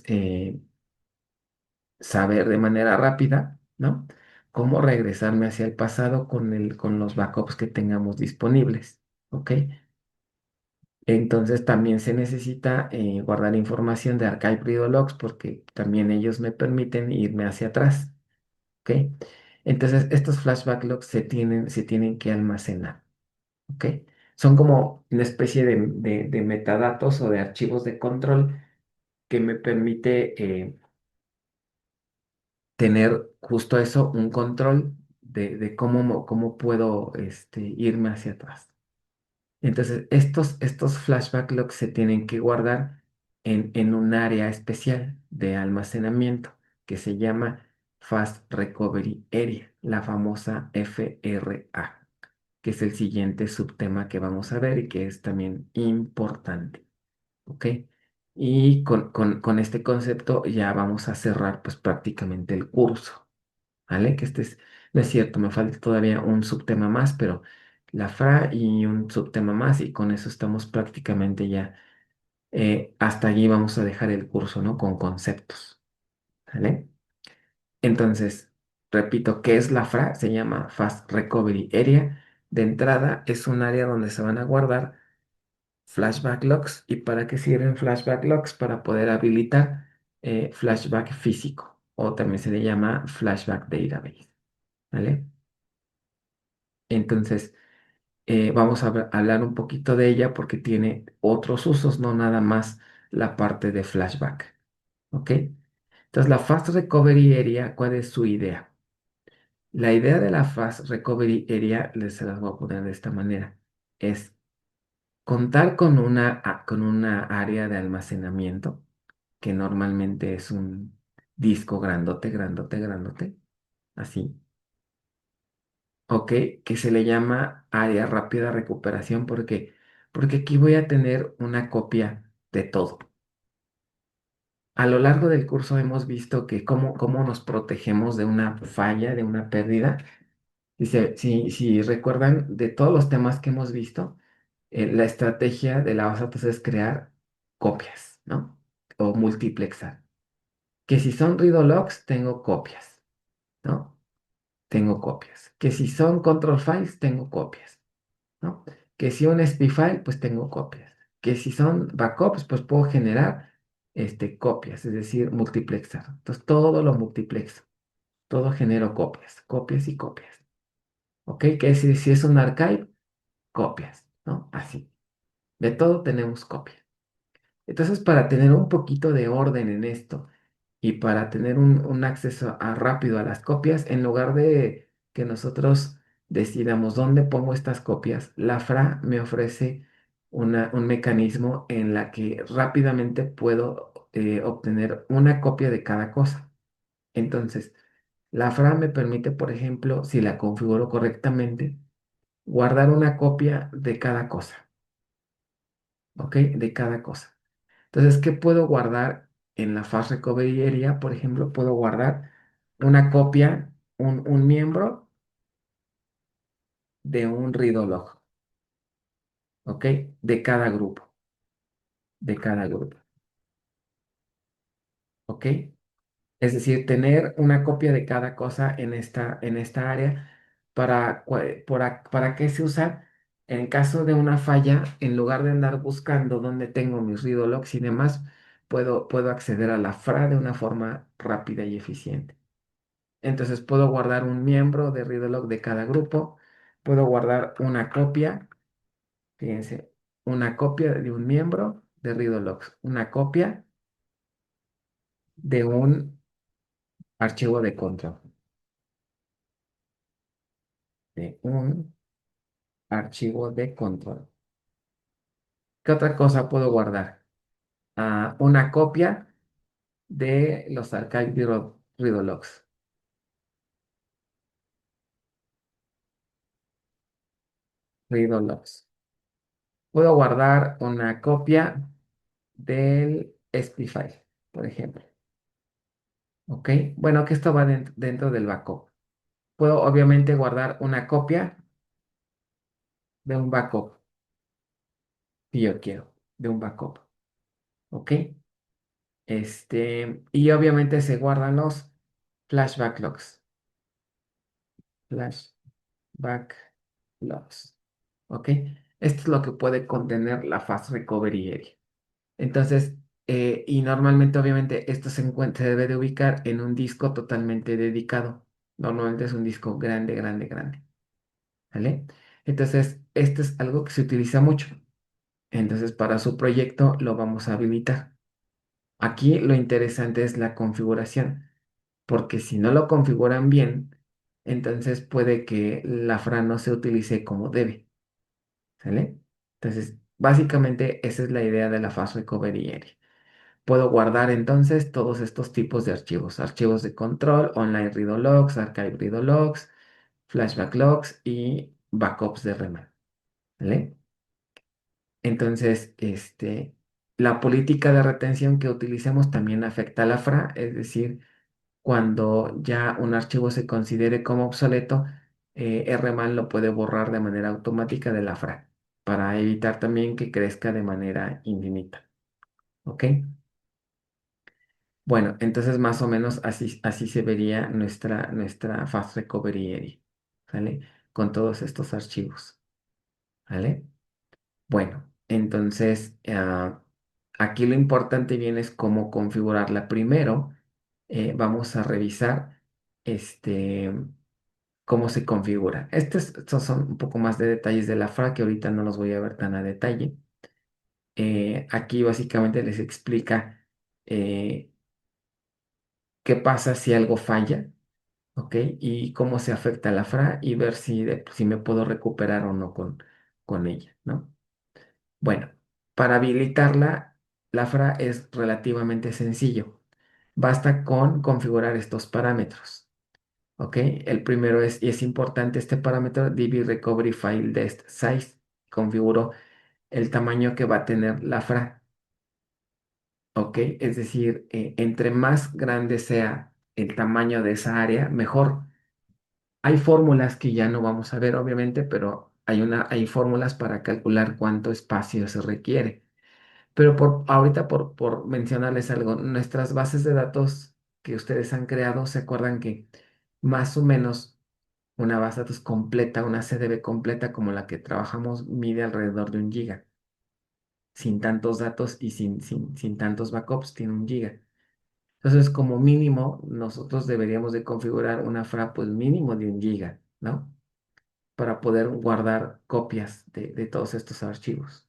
saber de manera rápida, ¿no? Cómo regresarme hacia el pasado con los backups que tengamos disponibles, ¿ok? Entonces también se necesita guardar información de Archive Read Logs porque también ellos me permiten irme hacia atrás. ¿Ok? Entonces estos flashback logs se tienen que almacenar. ¿Ok? Son como una especie de metadatos o de archivos de control que me permite tener justo eso, un control de cómo puedo irme hacia atrás. Entonces, estos flashback logs se tienen que guardar en un área especial de almacenamiento que se llama Fast Recovery Area, la famosa FRA, que es el siguiente subtema que vamos a ver y que es también importante. ¿Ok? Y con este concepto ya vamos a cerrar pues prácticamente el curso. ¿Vale? No es cierto, me falta todavía un subtema más, pero la FRA y un subtema más y con eso estamos prácticamente ya, hasta allí vamos a dejar el curso, ¿no? Con conceptos, ¿vale? Entonces, repito, ¿qué es la FRA? Se llama Fast Recovery Area. De entrada, es un área donde se van a guardar flashback logs. ¿Y para qué sirven flashback logs? Para poder habilitar flashback físico. o también se le llama Flashback Database, ¿vale? Entonces, vamos a hablar un poquito de ella porque tiene otros usos, no nada más la parte de flashback, ¿ok? Entonces, la Fast Recovery Area, ¿cuál es su idea? La idea de la Fast Recovery Area, les se las voy a poner de esta manera, es contar con con una área de almacenamiento, que normalmente es un disco grandote, grandote, grandote, así, ¿ok? Que se le llama área rápida recuperación, porque aquí voy a tener una copia de todo. A lo largo del curso hemos visto que cómo nos protegemos de una falla, de una pérdida. Si recuerdan de todos los temas que hemos visto, la estrategia de la base de datos es crear copias, ¿no? O multiplexar. Que si son read logs, tengo copias, ¿no? Tengo copias. Que si son control files, tengo copias, ¿no? Que si un SP file, pues tengo copias. Que si son backups, pues puedo generar copias, es decir, multiplexar. Entonces todo lo multiplexo, todo genero copias, copias y copias. ¿Ok? Que si es un archive, copias, ¿no? Así. De todo tenemos copias. Entonces, para tener un poquito de orden en esto y para tener un acceso rápido a las copias, en lugar de que nosotros decidamos dónde pongo estas copias, la FRA me ofrece un mecanismo en la que rápidamente puedo obtener una copia de cada cosa. Entonces, la FRA me permite, por ejemplo, si la configuro correctamente, guardar una copia de cada cosa, ¿ok? De cada cosa. Entonces, ¿qué puedo guardar en la Fast Recovery Area? Por ejemplo, puedo guardar una copia, un miembro de un read log, ¿ok? De cada grupo, ¿ok? Es decir, tener una copia de cada cosa en esta área para qué se usa en caso de una falla, en lugar de andar buscando dónde tengo mis read logs y demás, puedo acceder a la FRA de una forma rápida y eficiente. Entonces puedo guardar un miembro de Readlog de cada grupo, puedo guardar una copia, fíjense, una copia de un miembro de Readlogs, una copia de un archivo de control, de un archivo de control. ¿Qué otra cosa puedo guardar? Una copia de los archive Readlogs, Readlogs. Puedo guardar una copia del SPI file, por ejemplo. ¿Ok? Bueno, que esto va dentro del backup. Puedo obviamente guardar una copia de un backup, si yo quiero, de un backup. ¿Ok? Y obviamente se guardan los flashback logs. Flashback logs. ¿Ok? Esto es lo que puede contener la Fast Recovery Area. Entonces, y normalmente, obviamente, esto se debe de ubicar en un disco totalmente dedicado. Normalmente es un disco grande, grande, grande. ¿Vale? Entonces, esto es algo que se utiliza mucho. Entonces, para su proyecto lo vamos a habilitar. Aquí lo interesante es la configuración, porque si no lo configuran bien, entonces puede que la FRA no se utilice como debe. ¿Sale? Entonces, básicamente esa es la idea de la Fast Recovery Area. Puedo guardar entonces todos estos tipos de archivos, archivos de control, online read logs, archive read logs, flashback logs y backups de REMA. ¿Vale? Entonces, la política de retención que utilicemos también afecta a la FRA, es decir, cuando ya un archivo se considere como obsoleto, RMAN lo puede borrar de manera automática de la FRA para evitar también que crezca de manera infinita. ¿Ok? Bueno, entonces más o menos así se vería nuestra Fast Recovery Area, ¿vale? Con todos estos archivos, ¿vale? Bueno, entonces aquí lo importante viene es cómo configurarla primero. vamos a revisar este, cómo se configura. Estos son un poco más de detalles de la FRA que ahorita no los voy a ver tan a detalle. Aquí básicamente les explica eh, qué pasa si algo falla, ¿ok? Y cómo se afecta la FRA y ver si me puedo recuperar o no con ella, ¿no? Bueno, para habilitarla, la FRA es relativamente sencillo. Basta con configurar estos parámetros, ¿ok? El primero y es importante este parámetro, DB Recovery File Dest Size. Configuro el tamaño que va a tener la FRA, ¿ok? Es decir, entre más grande sea el tamaño de esa área, mejor. Hay fórmulas que ya no vamos a ver, obviamente, pero hay fórmulas para calcular cuánto espacio se requiere. Pero ahorita por mencionarles algo, nuestras bases de datos que ustedes han creado, ¿se acuerdan que más o menos una base de datos completa, una CDB completa como la que trabajamos, mide alrededor de 1 giga? Sin tantos datos y sin tantos backups, tiene 1 giga. Entonces, como mínimo, nosotros deberíamos de configurar una FRA pues mínimo de 1 giga, ¿no? Para poder guardar copias de todos estos archivos.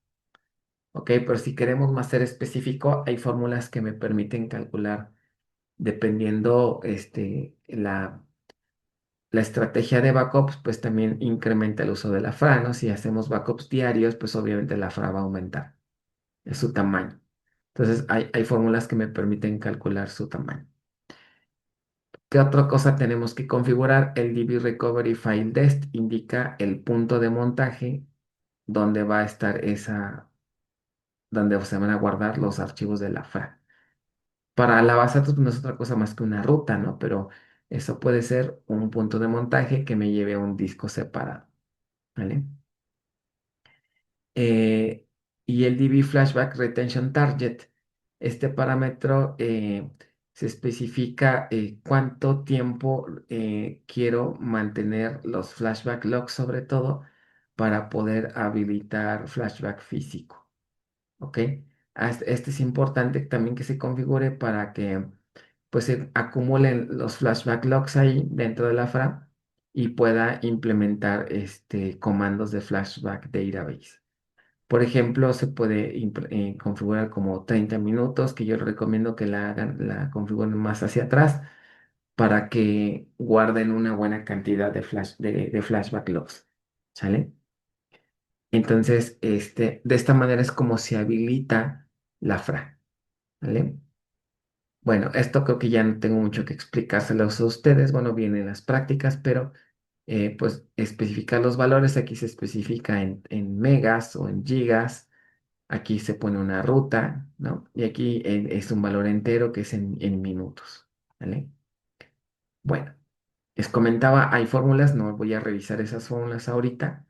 Ok, pero si queremos más ser específico, hay fórmulas que me permiten calcular dependiendo la estrategia de backups, pues también incrementa el uso de la FRA, ¿no? Si hacemos backups diarios, pues obviamente la FRA va a aumentar su tamaño. Entonces, hay fórmulas que me permiten calcular su tamaño. ¿Qué otra cosa tenemos que configurar? El DB Recovery File Dest indica el punto de montaje donde va a estar donde se van a guardar los archivos de la FRA. Para la base de datos no es otra cosa más que una ruta, ¿no? Pero eso puede ser un punto de montaje que me lleve a un disco separado, ¿vale? Eh, y el DB Flashback Retention Target, este parámetro se especifica cuánto tiempo quiero mantener los flashback logs, sobre todo para poder habilitar flashback físico. ¿Ok? Este es importante también que se configure para que pues se acumulen los flashback logs ahí dentro de la FRA y pueda implementar comandos de flashback database. Por ejemplo, se puede configurar como 30 minutos, que yo les recomiendo que la configuren más hacia atrás para que guarden una buena cantidad de flashback logs. ¿Sale? Entonces, de esta manera es como se habilita la FRA, ¿vale? Bueno, esto creo que ya no tengo mucho que explicárselos a ustedes. Bueno, vienen las prácticas, pero pues especificar los valores. Aquí se especifica en megas o en gigas. Aquí se pone una ruta, ¿no? Y aquí es un valor entero que es en minutos, ¿vale? Bueno, les comentaba, hay fórmulas, no voy a revisar esas fórmulas ahorita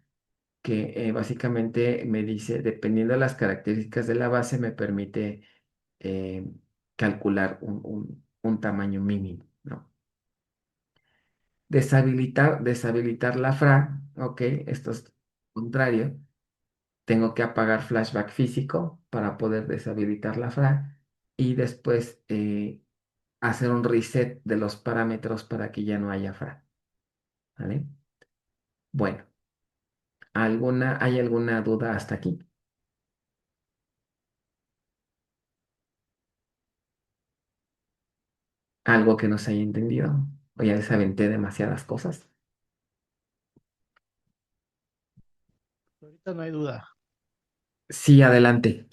que básicamente me dice, dependiendo de las características de la base, me permite eh, calcular un tamaño mínimo, ¿no? Deshabilitar la FRA, ok, esto es contrario. Tengo que apagar flashback físico para poder deshabilitar la FRA y después hacer un reset de los parámetros para que ya no haya FRA, ¿vale? Bueno, ¿hay alguna duda hasta aquí? ¿Algo que no se haya entendido? ¿O ya les aventé demasiadas cosas? Ahorita no hay duda. Sí, adelante.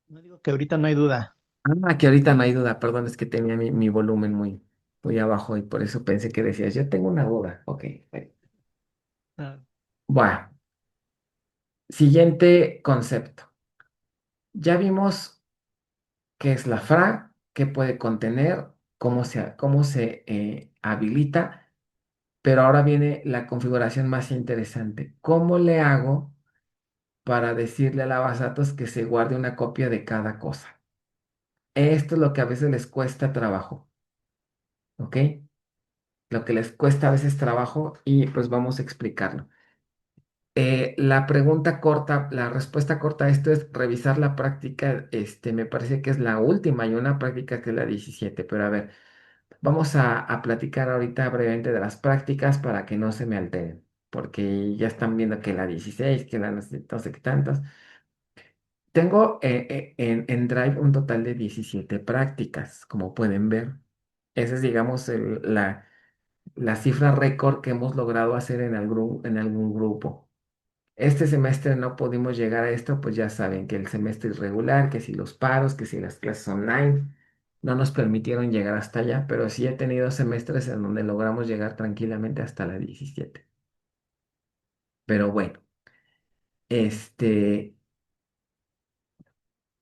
No digo que ahorita no hay duda. Ah, que ahorita no hay duda, perdón, es que tenía mi volumen muy abajo y por eso pensé que decías, yo tengo una duda. Ok, bueno. Ah, Bueno, siguiente concepto. Ya vimos qué es la FRA, qué puede contener, cómo se habilita, pero ahora viene la configuración más interesante. ¿Cómo le hago para decirle a la base de datos que se guarde una copia de cada cosa? Esto es lo que a veces les cuesta trabajo, ¿ok? Lo que les cuesta a veces trabajo y pues vamos a explicarlo. La pregunta corta, la respuesta corta a esto es revisar la práctica. Me parece que es la última y una práctica que es la 17. Pero a ver, vamos a platicar ahorita brevemente de las prácticas para que no se me alteren, porque ya están viendo que la 16, que la no sé qué tantas. Tengo en Drive un total de 17 prácticas, como pueden ver. Esa es, digamos, la cifra récord que hemos logrado hacer en algún grupo. Este semestre no pudimos llegar a esto, pues ya saben que el semestre irregular, que si los paros, que si las clases online, no nos permitieron llegar hasta allá, pero sí he tenido semestres en donde logramos llegar tranquilamente hasta la 17. Pero bueno, este,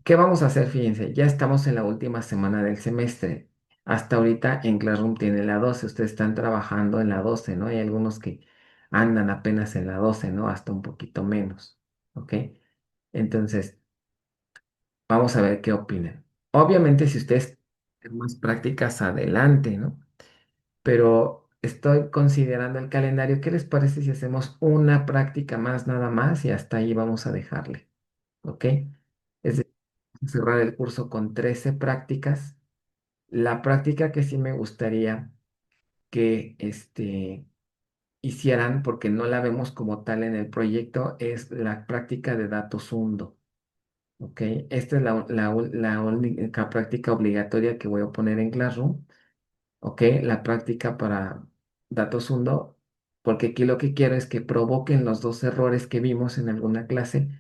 ¿qué vamos a hacer? Fíjense, ya estamos en la última semana del semestre. Hasta ahorita en Classroom tiene la 12, ustedes están trabajando en la 12, ¿no? Hay algunos que andan apenas en la 12, ¿no? Hasta un poquito menos, ¿ok? Entonces, vamos a ver qué opinan. Obviamente, si ustedes quieren más prácticas, adelante, ¿no? Pero estoy considerando el calendario. ¿Qué les parece si hacemos una práctica más, nada más, y hasta ahí vamos a dejarle? ¿Ok? Es decir, cerrar el curso con 13 prácticas. La práctica que sí me gustaría que hicieran, porque no la vemos como tal en el proyecto, es la práctica de datos hundo. ¿Ok? Esta es la única práctica obligatoria que voy a poner en Classroom. ¿Ok? La práctica para datos hundo, porque aquí lo que quiero es que provoquen los dos errores que vimos en alguna clase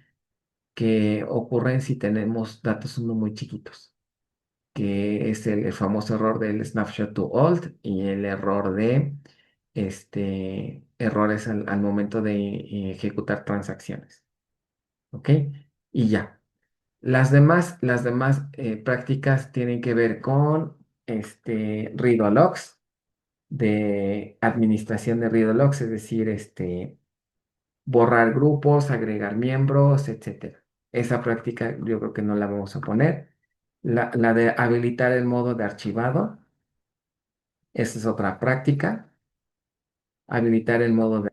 que ocurren si tenemos datos hundo muy chiquitos, que es el famoso error del snapshot to old y el error de errores al momento de ejecutar transacciones. ¿Ok? Y ya. Las demás prácticas tienen que ver con read-o-logs, de administración de read-o-logs, es decir, borrar grupos, agregar miembros, etcétera. Esa práctica yo creo que no la vamos a poner. La de habilitar el modo de archivado, esa es otra práctica. Habilitar el modo de...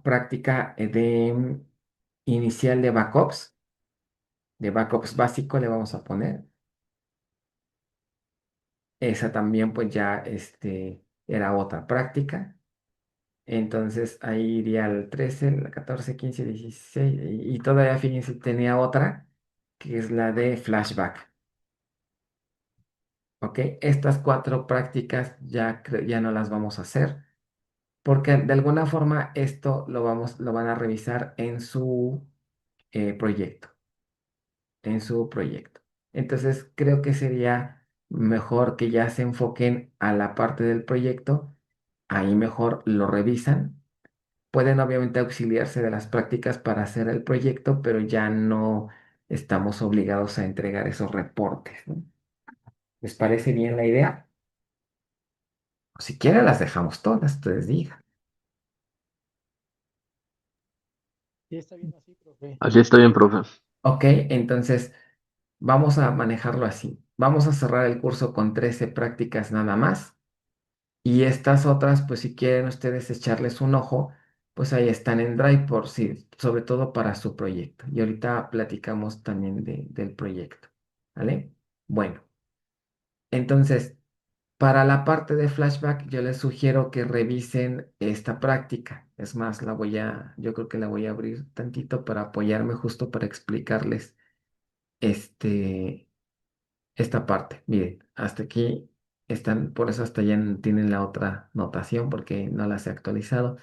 práctica inicial de backups básico le vamos a poner. Esa también pues ya era otra práctica. Entonces ahí iría el 13, el 14, 15, 16 y todavía fíjense, tenía otra que es la de flashback. ¿Ok? Estas cuatro prácticas ya no las vamos a hacer porque de alguna forma esto lo van a revisar proyecto, en su proyecto. Entonces creo que sería mejor que ya se enfoquen a la parte del proyecto, ahí mejor lo revisan. Pueden obviamente auxiliarse de las prácticas para hacer el proyecto, pero ya no estamos obligados a entregar esos reportes, ¿no? ¿Les parece bien la idea? O si quieren las dejamos todas, ustedes digan. Sí, está bien así, profe. Así está bien, profe. Ok, entonces vamos a manejarlo así. Vamos a cerrar el curso con 13 prácticas nada más. Y estas otras, pues si quieren ustedes echarles un ojo, pues ahí están en Drive por si, sobre todo para su proyecto. Y ahorita platicamos también del proyecto. ¿Vale? Bueno, entonces, para la parte de flashback, yo les sugiero que revisen esta práctica. Es más, yo creo que la voy a abrir tantito para apoyarme justo para explicarles este, esta parte. Miren, hasta aquí están, por eso hasta ya tienen la otra notación porque no las he actualizado.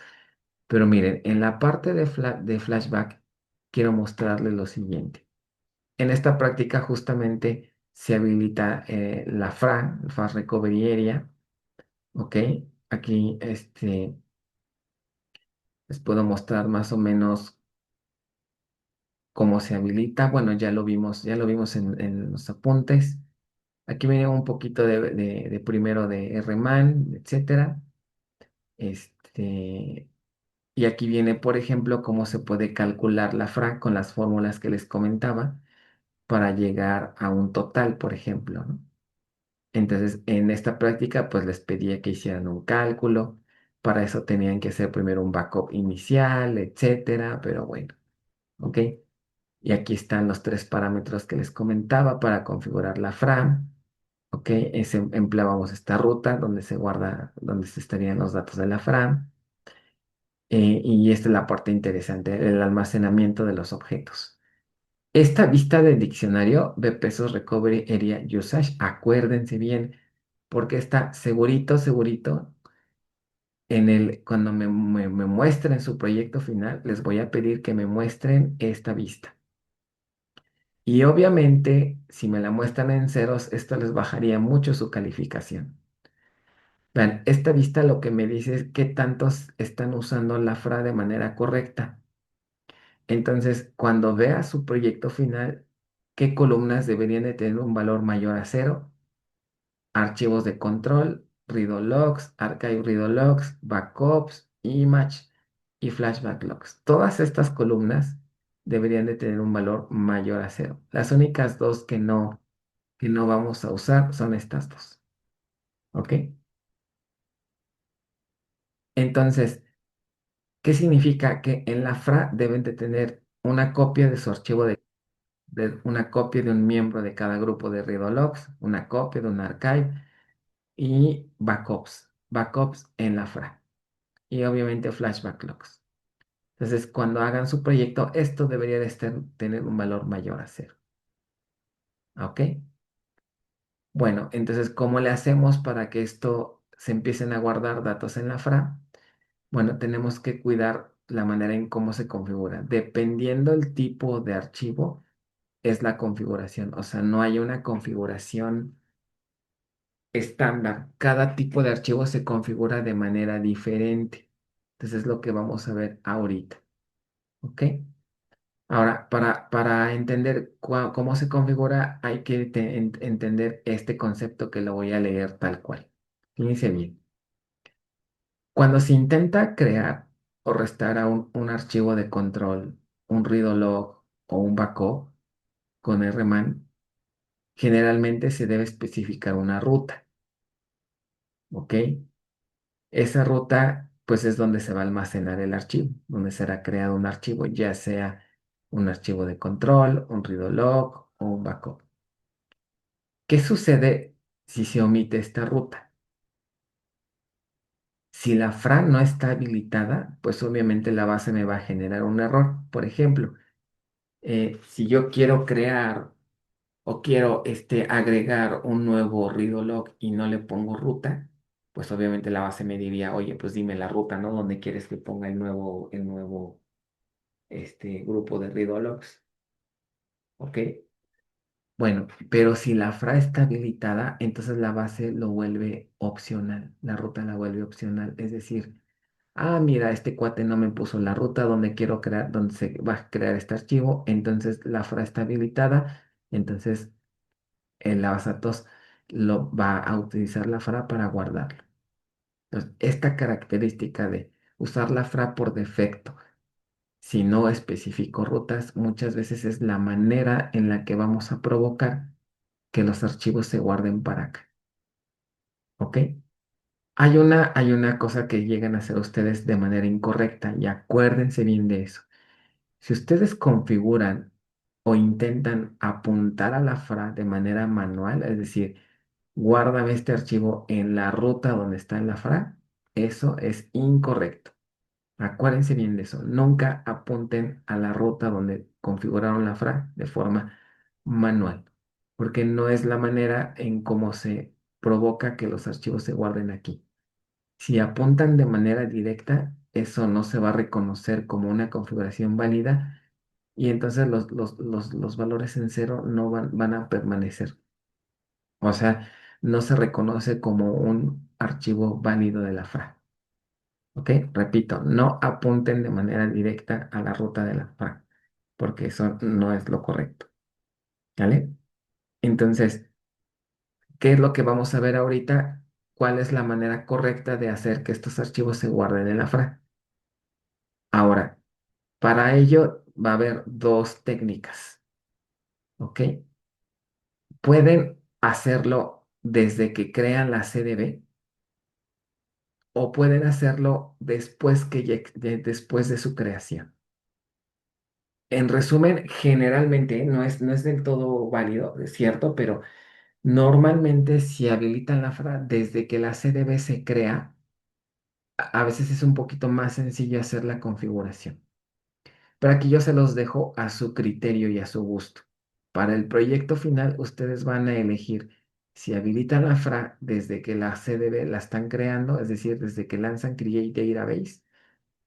Pero miren, en la parte de flashback quiero mostrarles lo siguiente. En esta práctica justamente se habilita la FRA, Fast Recovery Area, ¿ok? Aquí les puedo mostrar más o menos cómo se habilita. Bueno, ya lo vimos en los apuntes. Aquí viene un poquito de primero de RMAN, etcétera. Este, y aquí viene, por ejemplo, cómo se puede calcular la FRA con las fórmulas que les comentaba para llegar a un total, por ejemplo, ¿no? Entonces, en esta práctica, pues les pedía que hicieran un cálculo. Para eso tenían que hacer primero un backup inicial, etcétera, pero bueno, ¿ok? Y aquí están los tres parámetros que les comentaba para configurar la FRAM, ¿ok? Empleábamos esta ruta donde se guarda, donde se estarían los datos de la FRAM. Y esta es la parte interesante, el almacenamiento de los objetos. Esta vista del diccionario de pesos Recovery Area Usage, acuérdense bien, porque está segurito, segurito, cuando me muestren su proyecto final, les voy a pedir que me muestren esta vista. Y obviamente, si me la muestran en ceros, esto les bajaría mucho su calificación. Vean, esta vista lo que me dice es qué tantos están usando la FRA de manera correcta. Entonces, cuando vea su proyecto final, ¿qué columnas deberían de tener un valor mayor a cero? Archivos de control, read logs, archive read logs, backups, image y flashback logs. Todas estas columnas deberían de tener un valor mayor a cero. Las únicas dos que no vamos a usar son estas dos. ¿Ok? Entonces, ¿qué significa? Que en la FRA deben de tener una copia de su archivo una copia de un miembro de cada grupo de read logs, una copia de un archive y backups en la FRA y obviamente flashback logs. Entonces, cuando hagan su proyecto, esto debería de tener un valor mayor a cero. ¿Ok? Bueno, entonces, ¿cómo le hacemos para que esto se empiecen a guardar datos en la FRA? Bueno, tenemos que cuidar la manera en cómo se configura. Dependiendo el tipo de archivo, es la configuración. O sea, no hay una configuración estándar. Cada tipo de archivo se configura de manera diferente. Entonces es lo que vamos a ver ahorita. ¿Ok? Ahora, para entender cómo se configura, hay que entender este concepto que lo voy a leer tal cual. Fíjense bien. Cuando se intenta crear o restaurar un archivo de control, un read log o un backup con RMAN, generalmente se debe especificar una ruta. ¿Ok? Esa ruta, pues es donde se va a almacenar el archivo, donde será creado un archivo, ya sea un archivo de control, un read log o un backup. ¿Qué sucede si se omite esta ruta? Si la FRA no está habilitada, pues obviamente la base me va a generar un error. Por ejemplo, si yo quiero crear o quiero agregar un nuevo read log y no le pongo ruta, pues obviamente la base me diría, oye, pues dime la ruta, ¿no? ¿Dónde quieres que ponga el nuevo grupo de read logs? ¿Ok? Bueno, pero si la FRA está habilitada, entonces la base lo vuelve opcional, la ruta la vuelve opcional, es decir, mira, este cuate no me puso la ruta donde quiero crear, donde se va a crear este archivo, entonces la FRA está habilitada, entonces la base de datos lo va a utilizar la FRA para guardarlo. Entonces, esta característica de usar la FRA por defecto, si no especifico rutas, muchas veces es la manera en la que vamos a provocar que los archivos se guarden para acá. ¿Ok? Hay una cosa que llegan a hacer ustedes de manera incorrecta y acuérdense bien de eso. Si ustedes configuran o intentan apuntar a la FRA de manera manual, es decir, guárdame este archivo en la ruta donde está en la FRA, eso es incorrecto. Acuérdense bien de eso. Nunca apunten a la ruta donde configuraron la FRA de forma manual, porque no es la manera en cómo se provoca que los archivos se guarden aquí. Si apuntan de manera directa, eso no se va a reconocer como una configuración válida y entonces los valores en cero no van a permanecer. O sea, no se reconoce como un archivo válido de la FRA. ¿Ok? Repito, no apunten de manera directa a la ruta de la FRA, porque eso no es lo correcto. ¿Vale? Entonces, ¿qué es lo que vamos a ver ahorita? ¿Cuál es la manera correcta de hacer que estos archivos se guarden en la FRA? Ahora, para ello va a haber dos técnicas. ¿Ok? Pueden hacerlo desde que crean la CDB, o pueden hacerlo después después de su creación. En resumen, generalmente no es del todo válido, es cierto, pero normalmente si habilitan la FRA desde que la CDB se crea, a veces es un poquito más sencillo hacer la configuración. Pero aquí yo se los dejo a su criterio y a su gusto. Para el proyecto final, ustedes van a elegir si habilitan la FRA desde que la CDB la están creando, es decir, desde que lanzan Create Database,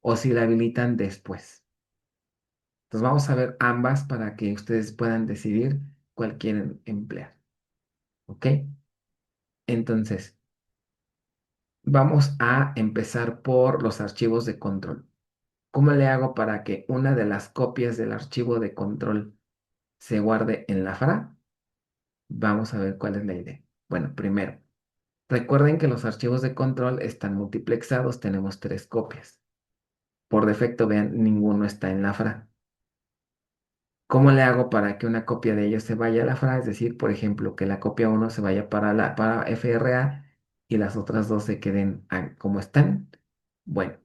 o si la habilitan después. Entonces vamos a ver ambas para que ustedes puedan decidir cuál quieren emplear. ¿Ok? Entonces, vamos a empezar por los archivos de control. ¿Cómo le hago para que una de las copias del archivo de control se guarde en la FRA? Vamos a ver cuál es la idea. Bueno, primero, recuerden que los archivos de control están multiplexados, tenemos tres copias. Por defecto, vean, ninguno está en la FRA. ¿Cómo le hago para que una copia de ellos se vaya a la FRA? Es decir, por ejemplo, que la copia uno se vaya para FRA y las otras dos se queden como están. Bueno,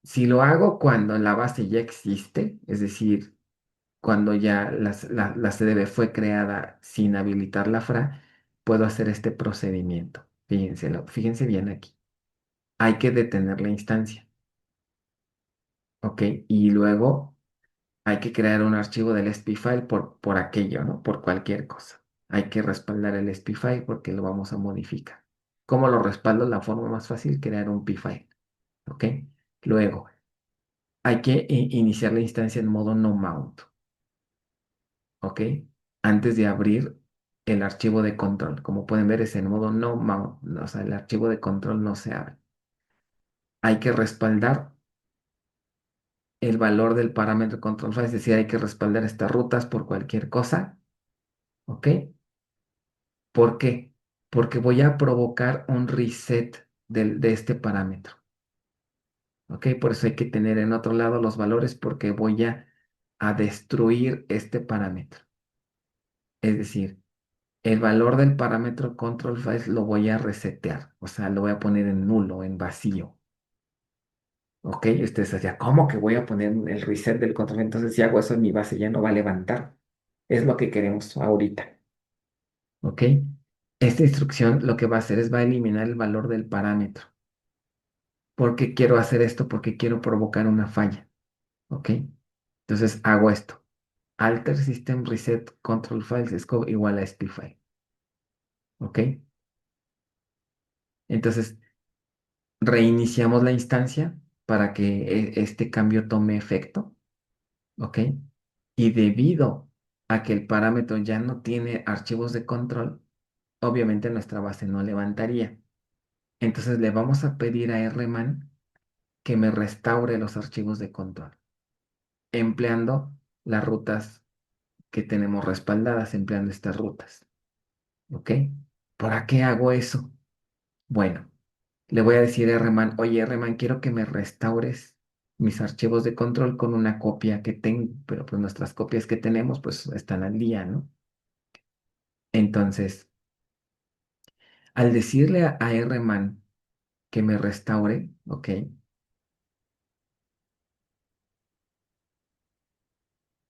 si lo hago cuando la base ya existe, es decir, cuando ya la CDB fue creada sin habilitar la FRA, puedo hacer este procedimiento. Fíjense, fíjense bien aquí. Hay que detener la instancia, ¿ok? Y luego hay que crear un archivo del SPI file por aquello, ¿no? Por cualquier cosa. Hay que respaldar el SPI file porque lo vamos a modificar. ¿Cómo lo respaldo? La forma más fácil, crear un PFile, ¿ok? Luego, hay que iniciar la instancia en modo no mount. ¿Ok? Antes de abrir el archivo de control. Como pueden ver, es en modo no mount, o sea, el archivo de control no se abre. Hay que respaldar el valor del parámetro control file, es decir, hay que respaldar estas rutas por cualquier cosa. ¿Ok? ¿Por qué? Porque voy a provocar un reset de este parámetro. ¿Ok? Por eso hay que tener en otro lado los valores porque voy a destruir este parámetro. Es decir, el valor del parámetro control files lo voy a resetear, o sea, lo voy a poner en nulo, en vacío. ¿Ok? Y ustedes decían, ¿cómo que voy a poner el reset del control? Entonces, si hago eso en mi base, ya no va a levantar. Es lo que queremos ahorita. ¿Ok? Esta instrucción lo que va a hacer es va a eliminar el valor del parámetro. ¿Por qué quiero hacer esto? Porque quiero provocar una falla. ¿Ok? Entonces hago esto. Alter system reset control files scope igual a spfile. ¿Ok? Entonces reiniciamos la instancia para que este cambio tome efecto, ¿ok? Y debido a que el parámetro ya no tiene archivos de control, obviamente nuestra base no levantaría. Entonces le vamos a pedir a Rman que me restaure los archivos de control, empleando las rutas que tenemos respaldadas, empleando estas rutas, ¿ok? ¿Para qué hago eso? Bueno. Le voy a decir a Rman, oye, Rman, quiero que me restaures mis archivos de control con una copia que tengo, pero pues nuestras copias que tenemos pues están al día, ¿no? Entonces, al decirle a Rman que me restaure, ¿ok?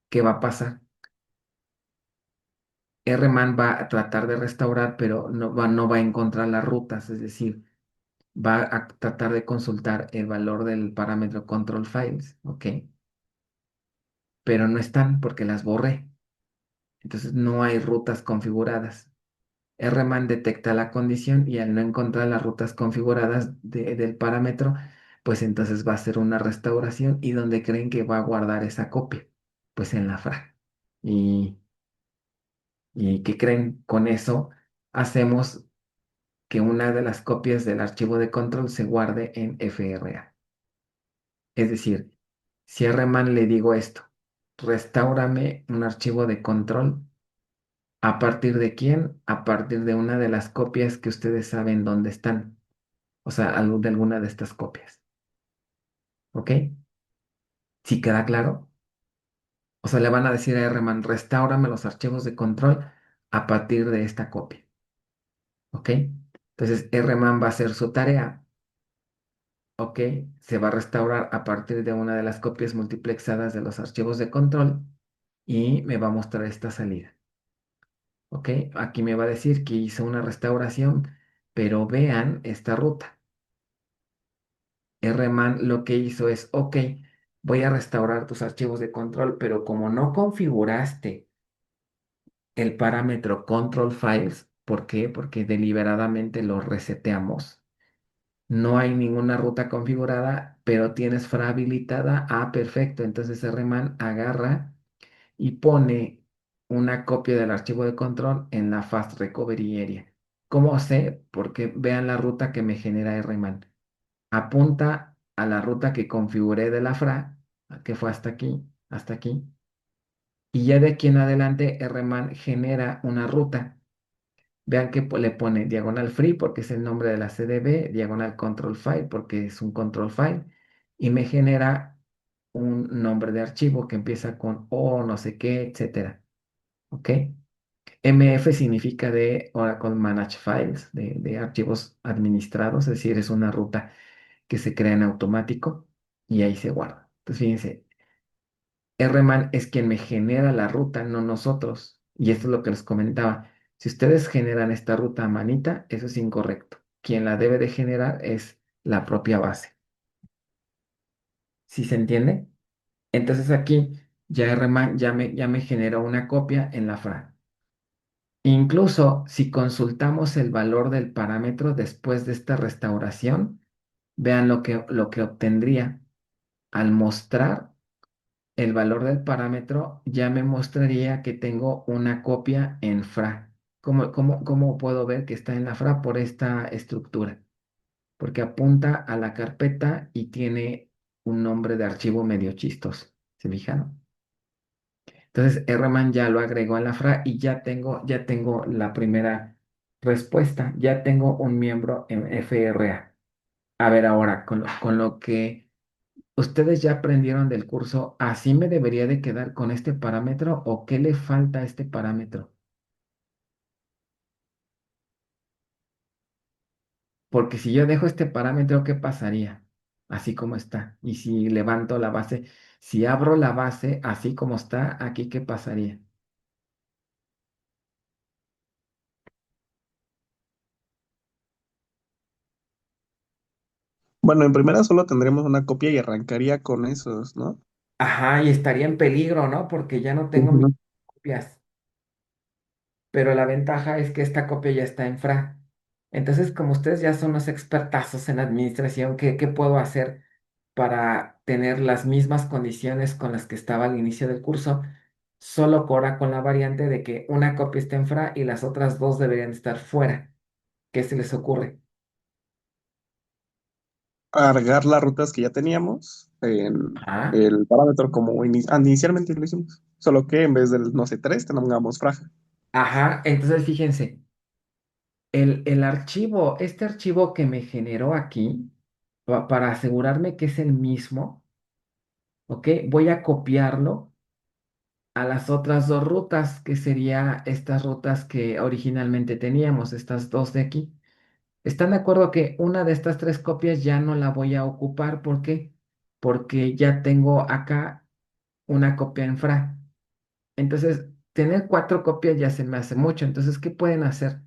¿Qué va a pasar? Rman va a tratar de restaurar, pero no va a encontrar las rutas, es decir, va a tratar de consultar el valor del parámetro control files, ¿ok? Pero no están porque las borré. Entonces no hay rutas configuradas. Rman detecta la condición y al no encontrar las rutas configuradas del parámetro, pues entonces va a hacer una restauración y donde creen que va a guardar esa copia, pues en la FRA. Y, y ¿qué creen? Con eso hacemos que una de las copias del archivo de control se guarde en FRA. Es decir, si a Rman le digo esto, restáurame un archivo de control. ¿A partir de quién? A partir de una de las copias que ustedes saben dónde están. O sea, de alguna de estas copias. ¿Ok? ¿Sí queda claro? O sea, le van a decir a Rman, restáurame los archivos de control a partir de esta copia. ¿Ok? Entonces, RMAN va a hacer su tarea, ¿ok? Se va a restaurar a partir de una de las copias multiplexadas de los archivos de control y me va a mostrar esta salida, ¿ok? Aquí me va a decir que hizo una restauración, pero vean esta ruta. RMAN lo que hizo es, ok, voy a restaurar tus archivos de control, pero como no configuraste el parámetro control files, ¿por qué? Porque deliberadamente lo reseteamos. No hay ninguna ruta configurada, pero tienes FRA habilitada. Ah, perfecto. Entonces RMAN agarra y pone una copia del archivo de control en la Fast Recovery Area. ¿Cómo sé? Porque vean la ruta que me genera RMAN. Apunta a la ruta que configuré de la FRA, que fue hasta aquí, y ya de aquí en adelante RMAN genera una ruta. Vean que le pone diagonal free porque es el nombre de la CDB, diagonal control file porque es un control file, y me genera un nombre de archivo que empieza con O, no sé qué, etcétera. ¿Ok? MF significa de Oracle Managed Files, de archivos administrados, es decir, es una ruta que se crea en automático y ahí se guarda. Entonces, fíjense, RMAN es quien me genera la ruta, no nosotros. Y esto es lo que les comentaba. Si ustedes generan esta ruta a manita, eso es incorrecto. Quien la debe de generar es la propia base. ¿Sí se entiende? Entonces aquí ya RMAN ya me generó una copia en la FRA. Incluso si consultamos el valor del parámetro después de esta restauración, vean lo que obtendría al mostrar el valor del parámetro, ya me mostraría que tengo una copia en FRA. ¿Cómo puedo ver que está en la FRA? Por esta estructura, porque apunta a la carpeta y tiene un nombre de archivo medio chistoso. ¿Se fijaron? Entonces, RMAN ya lo agregó a la FRA y ya tengo la primera respuesta. Ya tengo un miembro en FRA. A ver ahora, con lo que ¿ustedes ya aprendieron del curso? ¿Así me debería de quedar con este parámetro o qué le falta a este parámetro? Porque si yo dejo este parámetro, ¿qué pasaría? Así como está. Y si levanto la base, si abro la base así como está, aquí, ¿qué pasaría? Bueno, en primera solo tendremos una copia y arrancaría con esos, ¿no? Ajá, y estaría en peligro, ¿no? Porque ya no tengo mis Ujú. copias. Pero la ventaja es que esta copia ya está en FRA. Entonces, como ustedes ya son los expertazos en administración, ¿qué puedo hacer para tener las mismas condiciones con las que estaba al inicio del curso? Solo ahora con la variante de que una copia está en FRA y las otras dos deberían estar fuera. ¿Qué se les ocurre? Cargar las rutas que ya teníamos en Ajá, el parámetro como inicialmente lo hicimos. Solo que en vez del, no sé, 3, tengamos franja. ajá. Entonces, fíjense, este archivo que me generó aquí, para asegurarme que es el mismo, ¿ok? Voy a copiarlo a las otras dos rutas, que serían estas rutas que originalmente teníamos, estas dos de aquí. ¿Están de acuerdo que una de estas tres copias ya no la voy a ocupar? ¿Por qué? Porque ya tengo acá una copia en FRA. Entonces, tener cuatro copias ya se me hace mucho. Entonces, ¿qué pueden hacer?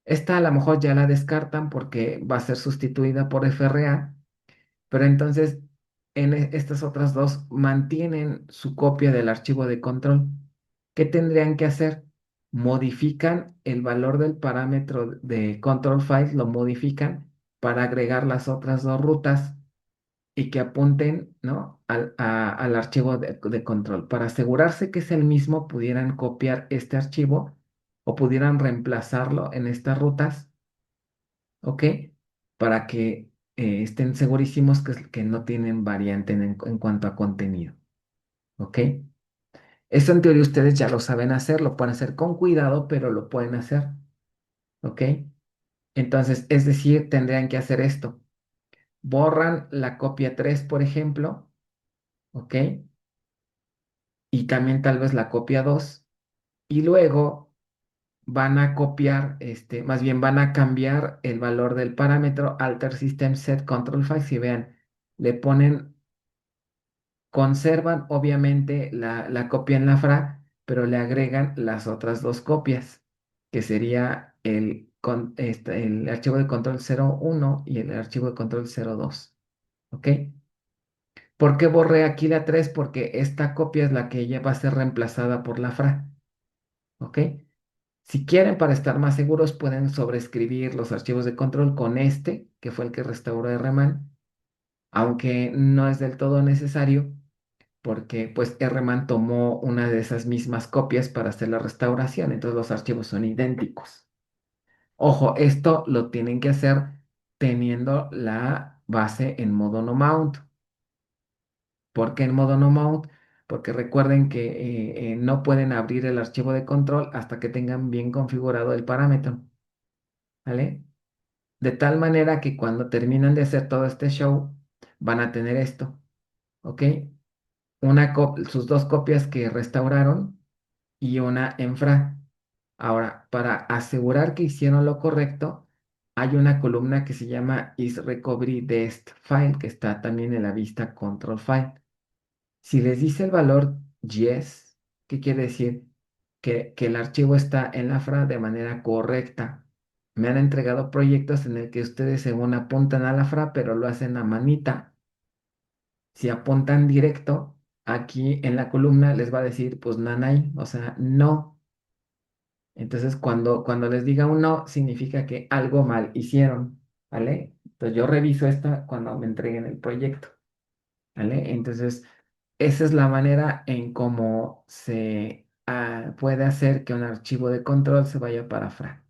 Esta a lo mejor ya la descartan porque va a ser sustituida por FRA. Pero entonces, estas otras dos mantienen su copia del archivo de control. ¿Qué tendrían que hacer? Modifican el valor del parámetro de control files, lo modifican para agregar las otras dos rutas y que apunten, ¿no? al archivo de control. Para asegurarse que es el mismo, pudieran copiar este archivo o pudieran reemplazarlo en estas rutas, ¿ok? Para que estén segurísimos que no tienen variante en cuanto a contenido, ¿ok? Eso en teoría ustedes ya lo saben hacer, lo pueden hacer con cuidado, pero lo pueden hacer, ¿ok? Entonces, es decir, tendrían que hacer esto. Borran la copia 3, por ejemplo, ¿ok? Y también tal vez la copia 2, y luego van a copiar, más bien van a cambiar el valor del parámetro alter system set control file. Si vean, le ponen, conservan obviamente la copia en la fra, pero le agregan las otras dos copias, que sería el archivo de control 01 y el archivo de control 02. ¿Ok? ¿Por qué borré aquí la 3? Porque esta copia es la que ya va a ser reemplazada por la fra. ¿Ok? Si quieren, para estar más seguros, pueden sobreescribir los archivos de control con este, que fue el que restauró RMAN, aunque no es del todo necesario, porque pues RMAN tomó una de esas mismas copias para hacer la restauración, entonces los archivos son idénticos. Ojo, esto lo tienen que hacer teniendo la base en modo no mount. ¿Por qué en modo no mount? Porque recuerden que no pueden abrir el archivo de control hasta que tengan bien configurado el parámetro, ¿vale? De tal manera que cuando terminan de hacer todo este show, van a tener esto, ¿ok? Sus dos copias que restauraron y una en FRA. Ahora, para asegurar que hicieron lo correcto, hay una columna que se llama is recovery dest file, que está también en la vista control file. Si les dice el valor yes, ¿qué quiere decir? Que el archivo está en la FRA de manera correcta. Me han entregado proyectos en el que ustedes según apuntan a la FRA, pero lo hacen a manita. Si apuntan directo, aquí en la columna les va a decir, pues nanay, o sea, no. Entonces, cuando les diga un no, significa que algo mal hicieron, ¿vale? Entonces, yo reviso esta cuando me entreguen el proyecto, ¿vale? Entonces, esa es la manera en cómo se puede hacer que un archivo de control se vaya para FRA.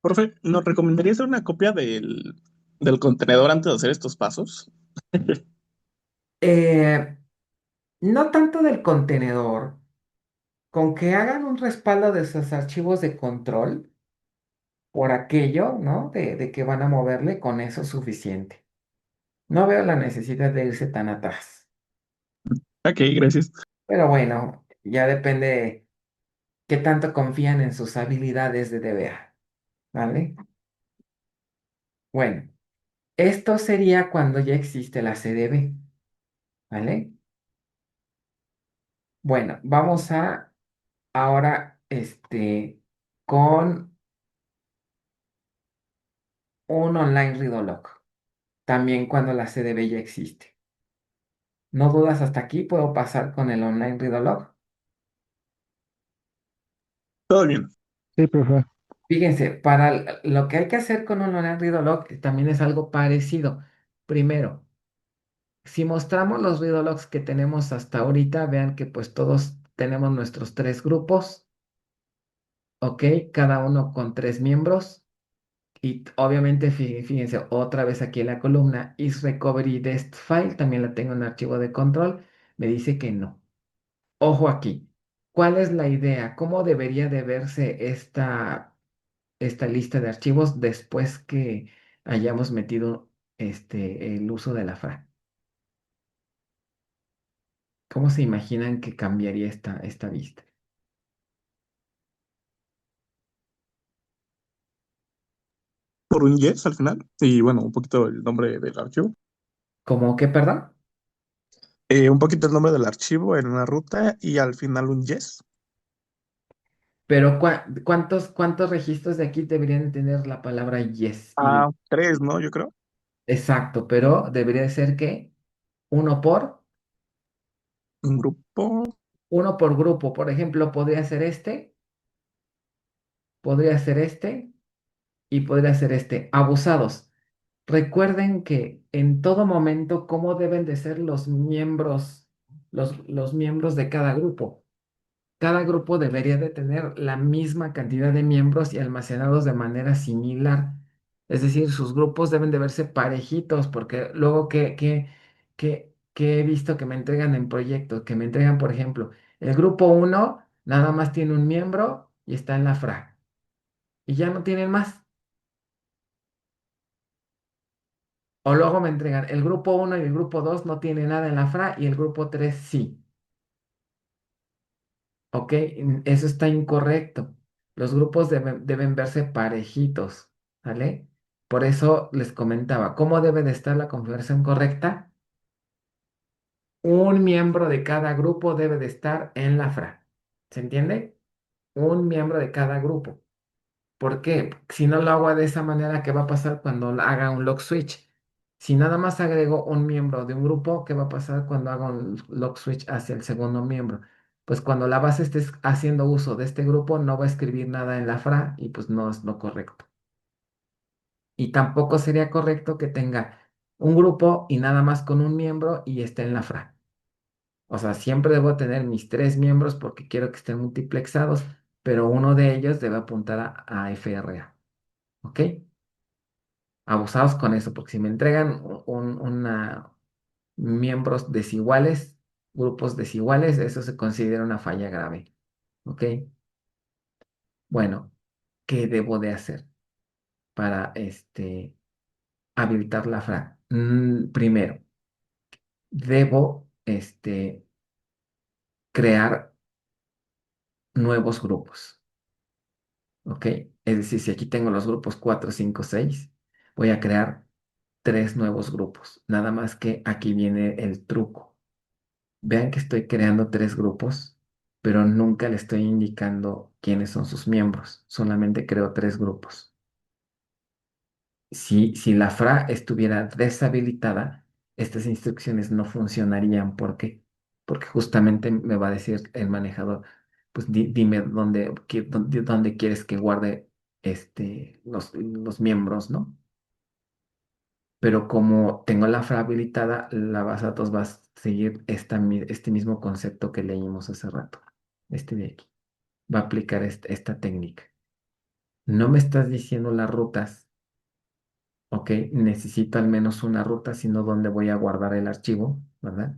Profe, ¿nos recomendaría hacer una copia del contenedor antes de hacer estos pasos? Eh, no tanto del contenedor, con que hagan un respaldo de sus archivos de control por aquello, ¿no? De que van a moverle, con eso es suficiente. No veo la necesidad de irse tan atrás. Ok, gracias. Pero bueno, ya depende qué tanto confían en sus habilidades de DBA, ¿vale? Bueno, esto sería cuando ya existe la CDB, ¿vale? Bueno, vamos a ahora, con un online readolog, también cuando la CDB ya existe. ¿No dudas hasta aquí? ¿Puedo pasar con el online readolog? Todo bien. Sí, profe. Fíjense, para lo que hay que hacer con un online readolog también es algo parecido. Primero, si mostramos los readologs que tenemos hasta ahorita, vean que pues todos tenemos nuestros tres grupos, ¿ok? Cada uno con tres miembros. Y obviamente, fíjense, otra vez aquí en la columna is recovery dest file, también la tengo en archivo de control, me dice que no. Ojo aquí, ¿cuál es la idea? ¿Cómo debería de verse esta lista de archivos después que hayamos metido el uso de la FRA? ¿Cómo se imaginan que cambiaría esta vista? Por un yes al final. Y bueno, un poquito el nombre del archivo. ¿Cómo que, perdón? Un poquito el nombre del archivo en una ruta y al final un yes. Pero ¿cuántos registros de aquí deberían tener la palabra yes? Ah, tres, ¿no? Yo creo. Exacto, pero debería de ser que uno por, Un grupo. uno por grupo. Por ejemplo, podría ser este y podría ser este. Abusados. Recuerden que en todo momento, ¿cómo deben de ser los miembros de cada grupo? Cada grupo debería de tener la misma cantidad de miembros y almacenados de manera similar. Es decir, sus grupos deben de verse parejitos, porque luego que he visto que me entregan en proyectos, que me entregan, por ejemplo, el grupo uno nada más tiene un miembro y está en la FRA, y ya no tienen más. O luego me entregan el grupo uno y el grupo 2 no tiene nada en la FRA y el grupo 3 sí. ¿Ok? Eso está incorrecto. Los grupos deben verse parejitos, ¿vale? Por eso les comentaba, ¿cómo debe de estar la configuración correcta? Un miembro de cada grupo debe de estar en la FRA. ¿Se entiende? Un miembro de cada grupo. ¿Por qué? Si no lo hago de esa manera, ¿qué va a pasar cuando haga un lock switch? Si nada más agrego un miembro de un grupo, ¿qué va a pasar cuando haga un lock switch hacia el segundo miembro? Pues cuando la base esté haciendo uso de este grupo, no va a escribir nada en la FRA y pues no es lo correcto. Y tampoco sería correcto que tenga un grupo y nada más con un miembro y esté en la FRA. O sea, siempre debo tener mis tres miembros porque quiero que estén multiplexados, pero uno de ellos debe apuntar a FRA. ¿Ok? Abusados con eso, porque si me entregan miembros desiguales, grupos desiguales, eso se considera una falla grave. ¿Ok? Bueno, ¿qué debo de hacer para habilitar la FRA? Primero, debo crear nuevos grupos. ¿Ok? Es decir, si aquí tengo los grupos 4, 5, 6, voy a crear tres nuevos grupos. Nada más que aquí viene el truco. Vean que estoy creando tres grupos, pero nunca le estoy indicando quiénes son sus miembros. Solamente creo tres grupos. Si la FRA estuviera deshabilitada, estas instrucciones no funcionarían. ¿Por qué? Porque justamente me va a decir el manejador, pues dime dónde quieres que guarde los miembros, ¿no? Pero como tengo la FRA habilitada, la base de datos va a seguir este mismo concepto que leímos hace rato, este de aquí. Va a aplicar esta técnica. No me estás diciendo las rutas, ¿ok? Necesito al menos una ruta, sino dónde voy a guardar el archivo, ¿verdad?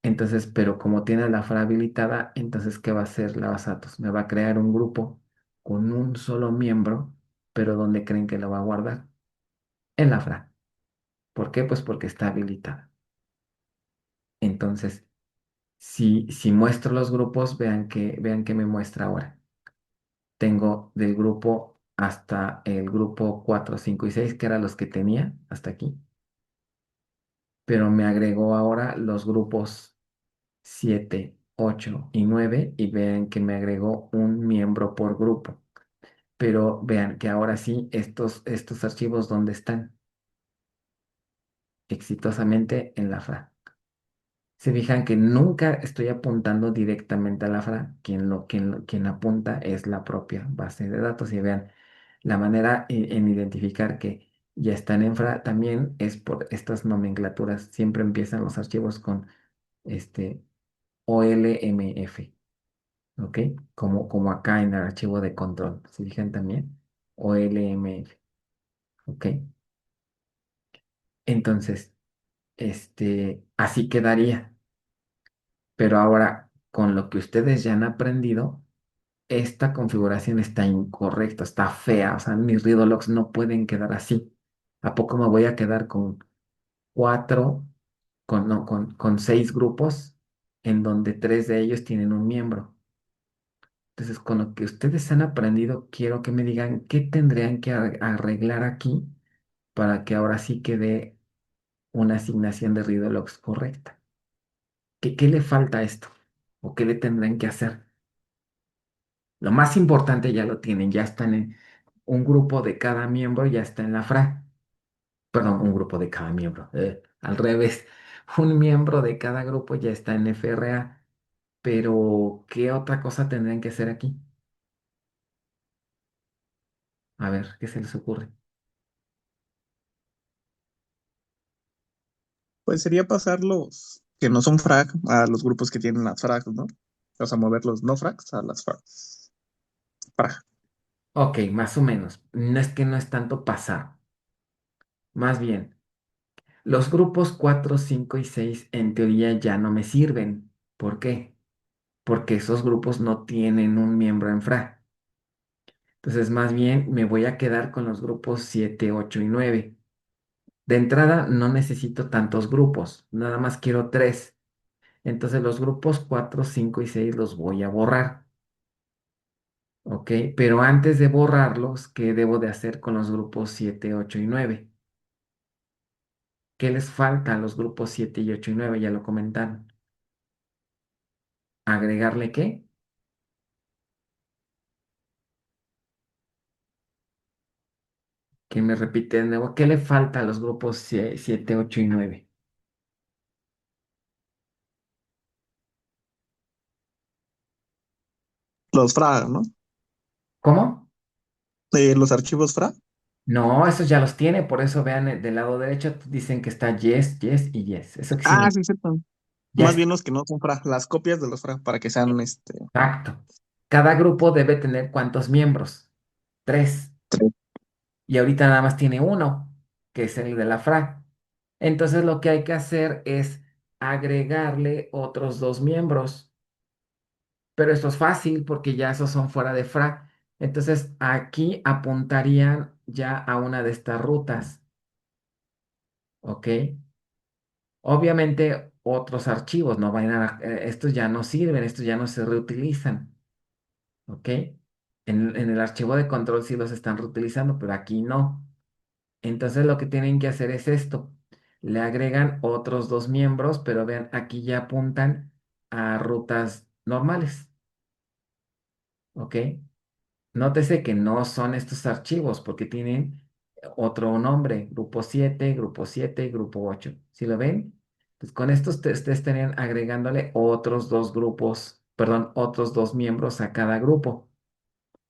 Entonces, pero como tiene la FRA habilitada, entonces, ¿qué va a hacer la base de datos? Me va a crear un grupo con un solo miembro, pero ¿dónde creen que lo va a guardar? En la FRA. ¿Por qué? Pues porque está habilitada. Entonces, si muestro los grupos, vean que me muestra ahora. Tengo del grupo hasta el grupo 4, 5 y 6 que eran los que tenía hasta aquí, pero me agregó ahora los grupos 7, 8 y 9 y vean que me agregó un miembro por grupo. Pero vean que ahora sí, estos archivos, ¿dónde están? Exitosamente en la FRA. Se fijan que nunca estoy apuntando directamente a la FRA. Quien apunta es la propia base de datos. Y vean, la manera en identificar que ya están en FRA también es por estas nomenclaturas. Siempre empiezan los archivos con este OLMF, ¿ok? Como acá en el archivo de control. ¿Se fijan también? OLMF, ¿ok? Entonces, así quedaría. Pero ahora, con lo que ustedes ya han aprendido, esta configuración está incorrecta, está fea, o sea, mis readologs no pueden quedar así. ¿A poco me voy a quedar con cuatro, no, con seis grupos en donde tres de ellos tienen un miembro? Entonces, con lo que ustedes han aprendido, quiero que me digan qué tendrían que arreglar aquí para que ahora sí quede una asignación de readologs correcta. ¿Qué le falta a esto? ¿O qué le tendrán que hacer? Lo más importante ya lo tienen, ya están en un grupo de cada miembro, ya está en la FRA. Perdón, un grupo de cada miembro. Al revés, un miembro de cada grupo ya está en FRA. Pero, ¿qué otra cosa tendrían que hacer aquí? A ver, ¿qué se les ocurre? Pues sería pasar los que no son frag a los grupos que tienen las frags, ¿no? O sea, mover los no frags a las frags. Frag. Ok, más o menos. No es que no es tanto pasar. Más bien, los grupos 4, 5 y 6 en teoría ya no me sirven. ¿Por qué? Porque esos grupos no tienen un miembro en FRA. Entonces, más bien me voy a quedar con los grupos 7, 8 y 9. De entrada, no necesito tantos grupos, nada más quiero tres. Entonces, los grupos 4, 5 y 6 los voy a borrar. ¿ok? Pero antes de borrarlos, ¿qué debo de hacer con los grupos 7, 8 y 9? ¿Qué les falta a los grupos 7 y 8 y 9? Ya lo comentaron. ¿Agregarle qué? Que me repite de nuevo. ¿Qué le falta a los grupos 7, 8 y 9? Los FRA, ¿no? ¿Cómo? Los archivos FRA. No, esos ya los tiene, por eso vean del lado derecho, dicen que está yes, yes y yes. ¿Eso qué Ah, significa? sí, cierto. Ya Más está. bien los que no son FRA, las copias de los FRA para que sean Exacto. Cada grupo debe tener ¿cuántos miembros? Tres. tres. Y ahorita nada más tiene uno, que es el de la FRA. Entonces lo que hay que hacer es agregarle otros dos miembros. Pero esto es fácil porque ya esos son fuera de FRA. Entonces aquí apuntarían ya a una de estas rutas. ¿Ok? Obviamente otros archivos no van estos ya no sirven, estos ya no se reutilizan. ¿Ok? En el archivo de control sí los están reutilizando, pero aquí no. Entonces lo que tienen que hacer es esto. Le agregan otros dos miembros, pero vean, aquí ya apuntan a rutas normales. ¿Ok? Nótese que no son estos archivos porque tienen otro nombre, grupo 7 y grupo 8. ¿Sí lo ven? Pues con estos ustedes estarían agregándole otros dos grupos, perdón, otros dos miembros a cada grupo.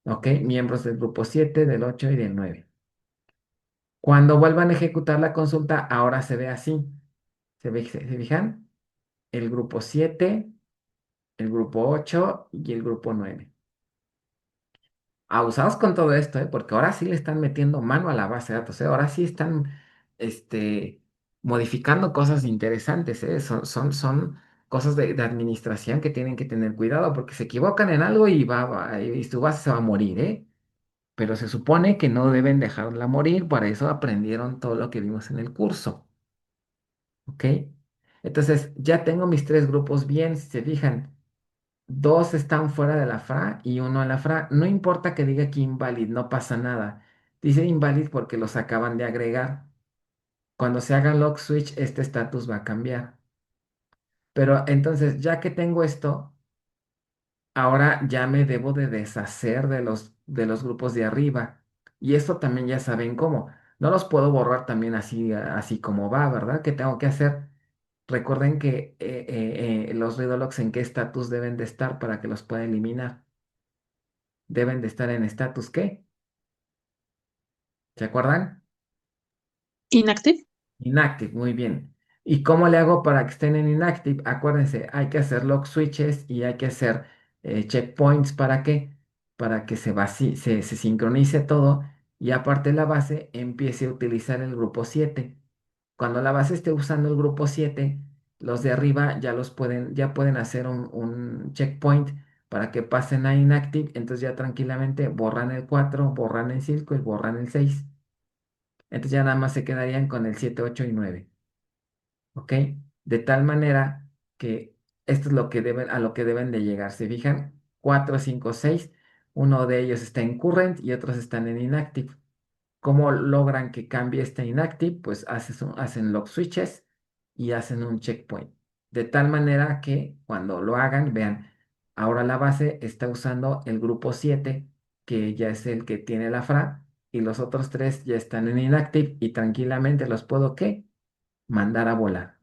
¿Ok? Miembros del grupo 7, del 8 y del 9. Cuando vuelvan a ejecutar la consulta, ahora se ve así. ¿Se fijan? El grupo 7, el grupo 8 y el grupo 9. Abusados con todo esto, ¿eh? Porque ahora sí le están metiendo mano a la base de datos, ¿eh? Ahora sí están, este, modificando cosas interesantes, ¿eh? Son cosas de administración que tienen que tener cuidado porque se equivocan en algo y tu base se va a morir, ¿eh? Pero se supone que no deben dejarla morir, para eso aprendieron todo lo que vimos en el curso, ¿ok? Entonces, ya tengo mis tres grupos bien, si se fijan. Dos están fuera de la FRA y uno en la FRA. No importa que diga que invalid, no pasa nada. Dice invalid porque los acaban de agregar. Cuando se haga log switch, este estatus va a cambiar. Pero entonces, ya que tengo esto, ahora ya me debo de deshacer de los grupos de arriba. Y esto también ya saben cómo. No los puedo borrar también así como va, ¿verdad? ¿Qué tengo que hacer? Recuerden que los read logs en qué estatus deben de estar para que los pueda eliminar. Deben de estar en estatus ¿qué? ¿Se acuerdan? Inactive. Inactive, muy bien. ¿Y cómo le hago para que estén en inactive? Acuérdense, hay que hacer log switches y hay que hacer checkpoints. ¿Para qué? Para que se sincronice todo y aparte la base empiece a utilizar el grupo 7. Cuando la base esté usando el grupo 7, los de arriba ya pueden hacer un checkpoint para que pasen a inactive. Entonces ya tranquilamente borran el 4, borran el 5 y borran el 6. Entonces ya nada más se quedarían con el 7, 8 y 9. ¿Ok? De tal manera que esto es a lo que deben de llegar. ¿Se fijan? 4, 5, 6. Uno de ellos está en current y otros están en inactive. ¿Cómo logran que cambie este inactive? Pues hacen log switches y hacen un checkpoint. De tal manera que cuando lo hagan, vean, ahora la base está usando el grupo 7, que ya es el que tiene la FRA, y los otros tres ya están en inactive y tranquilamente los puedo, ¿qué? Mandar a volar.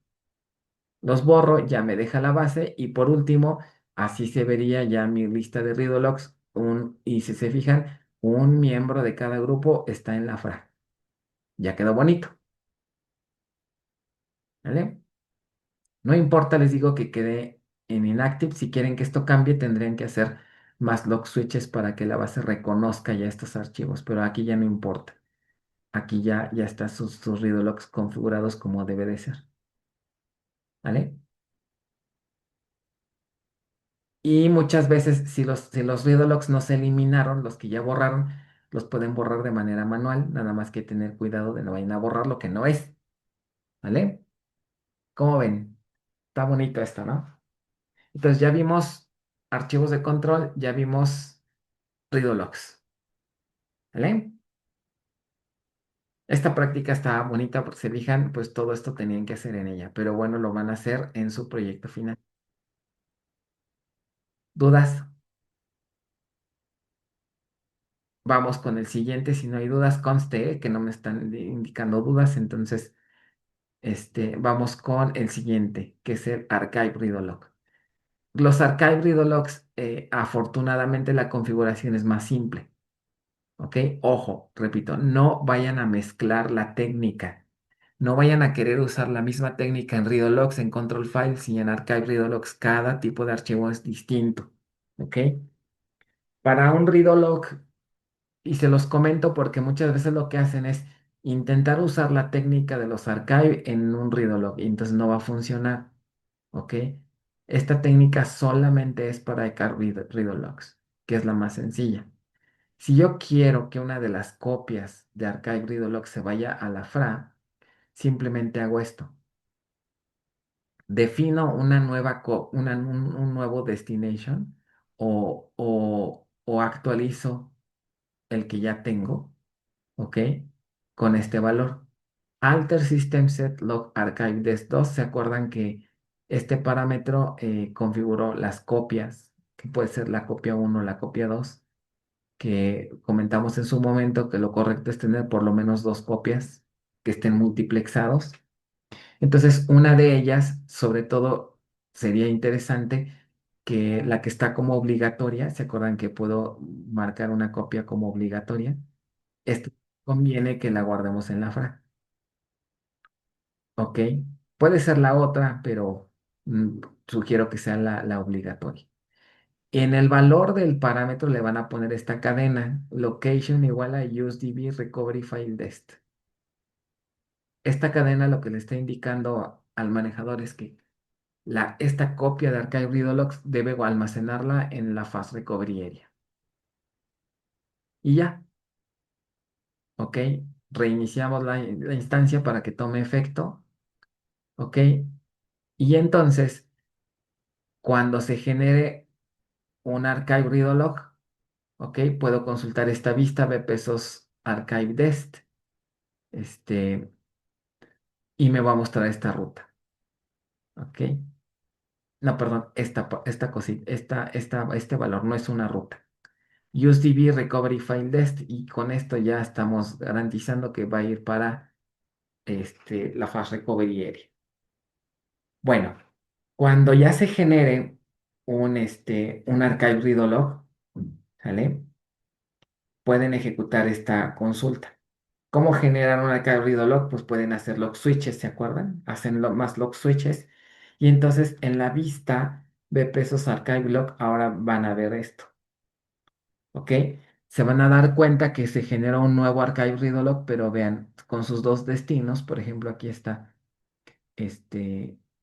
Los borro, ya me deja la base y por último, así se vería ya mi lista de read logs. Y si se fijan, un miembro de cada grupo está en la FRA. Ya quedó bonito, ¿vale? No importa, les digo que quede en inactive. Si quieren que esto cambie, tendrían que hacer más log switches para que la base reconozca ya estos archivos, pero aquí ya no importa. Aquí ya están sus read logs configurados como debe de ser, ¿vale? Y muchas veces, si los read logs no se eliminaron, los que ya borraron, los pueden borrar de manera manual, nada más que tener cuidado de no vayan a borrar lo que no es, ¿vale? ¿Cómo ven? Está bonito esto, ¿no? Entonces ya vimos archivos de control, ya vimos Redox. ¿Vale? Esta práctica está bonita porque se fijan, pues todo esto tenían que hacer en ella, pero bueno, lo van a hacer en su proyecto final. ¿Dudas? Vamos con el siguiente. Si no hay dudas, conste que no me están indicando dudas, entonces vamos con el siguiente, que es el Archive Readolog. Los Archive Readologs, afortunadamente la configuración es más simple. ¿Ok? Ojo, repito, no vayan a mezclar la técnica. No vayan a querer usar la misma técnica en Readologs, en Control Files y en Archive Readologs. Cada tipo de archivo es distinto. ¿Ok? Para un Readolog, y se los comento porque muchas veces lo que hacen es intentar usar la técnica de los Archive en un Readolog y entonces no va a funcionar. ¿Ok? Esta técnica solamente es para Readologs, que es la más sencilla. Si yo quiero que una de las copias de Archive Readolog se vaya a la FRA, simplemente hago esto. Defino una nueva un nuevo destination o actualizo el que ya tengo, ¿ok? Con este valor. Alter System Set Log Archive Des 2. ¿Se acuerdan que este parámetro configuró las copias, que puede ser la copia 1 o la copia 2? Que comentamos en su momento que lo correcto es tener por lo menos dos copias que estén multiplexados. Entonces, una de ellas, sobre todo, sería interesante que la que está como obligatoria, ¿se acuerdan que puedo marcar una copia como obligatoria? Esto conviene que la guardemos en la FRA, ¿ok? Puede ser la otra, pero mm, sugiero que sea la obligatoria. En el valor del parámetro le van a poner esta cadena, location igual a usedb recovery file dest. Esta cadena lo que le está indicando al manejador es que esta copia de Archive Read Logs debe almacenarla en la Fast Recovery Area. Y ya, ¿ok? Reiniciamos la instancia para que tome efecto, ¿ok? Y entonces, cuando se genere un Archive Read Log, ¿ok? Puedo consultar esta vista bpsos archive dest, y me va a mostrar esta ruta, ¿ok? No, perdón, esta cosita, este valor no es una ruta. UseDB Recovery File Dest, y con esto ya estamos garantizando que va a ir para la Fast Recovery Area. Bueno, cuando ya se genere un Archive Read Log, ¿sale? Pueden ejecutar esta consulta. ¿Cómo generar un archive read log? Pues pueden hacer log switches, ¿se acuerdan? Hacen más log switches. Y entonces en la vista bpsos archive log ahora van a ver esto. ¿Ok? Se van a dar cuenta que se genera un nuevo archive read log, pero vean, con sus dos destinos. Por ejemplo, aquí está.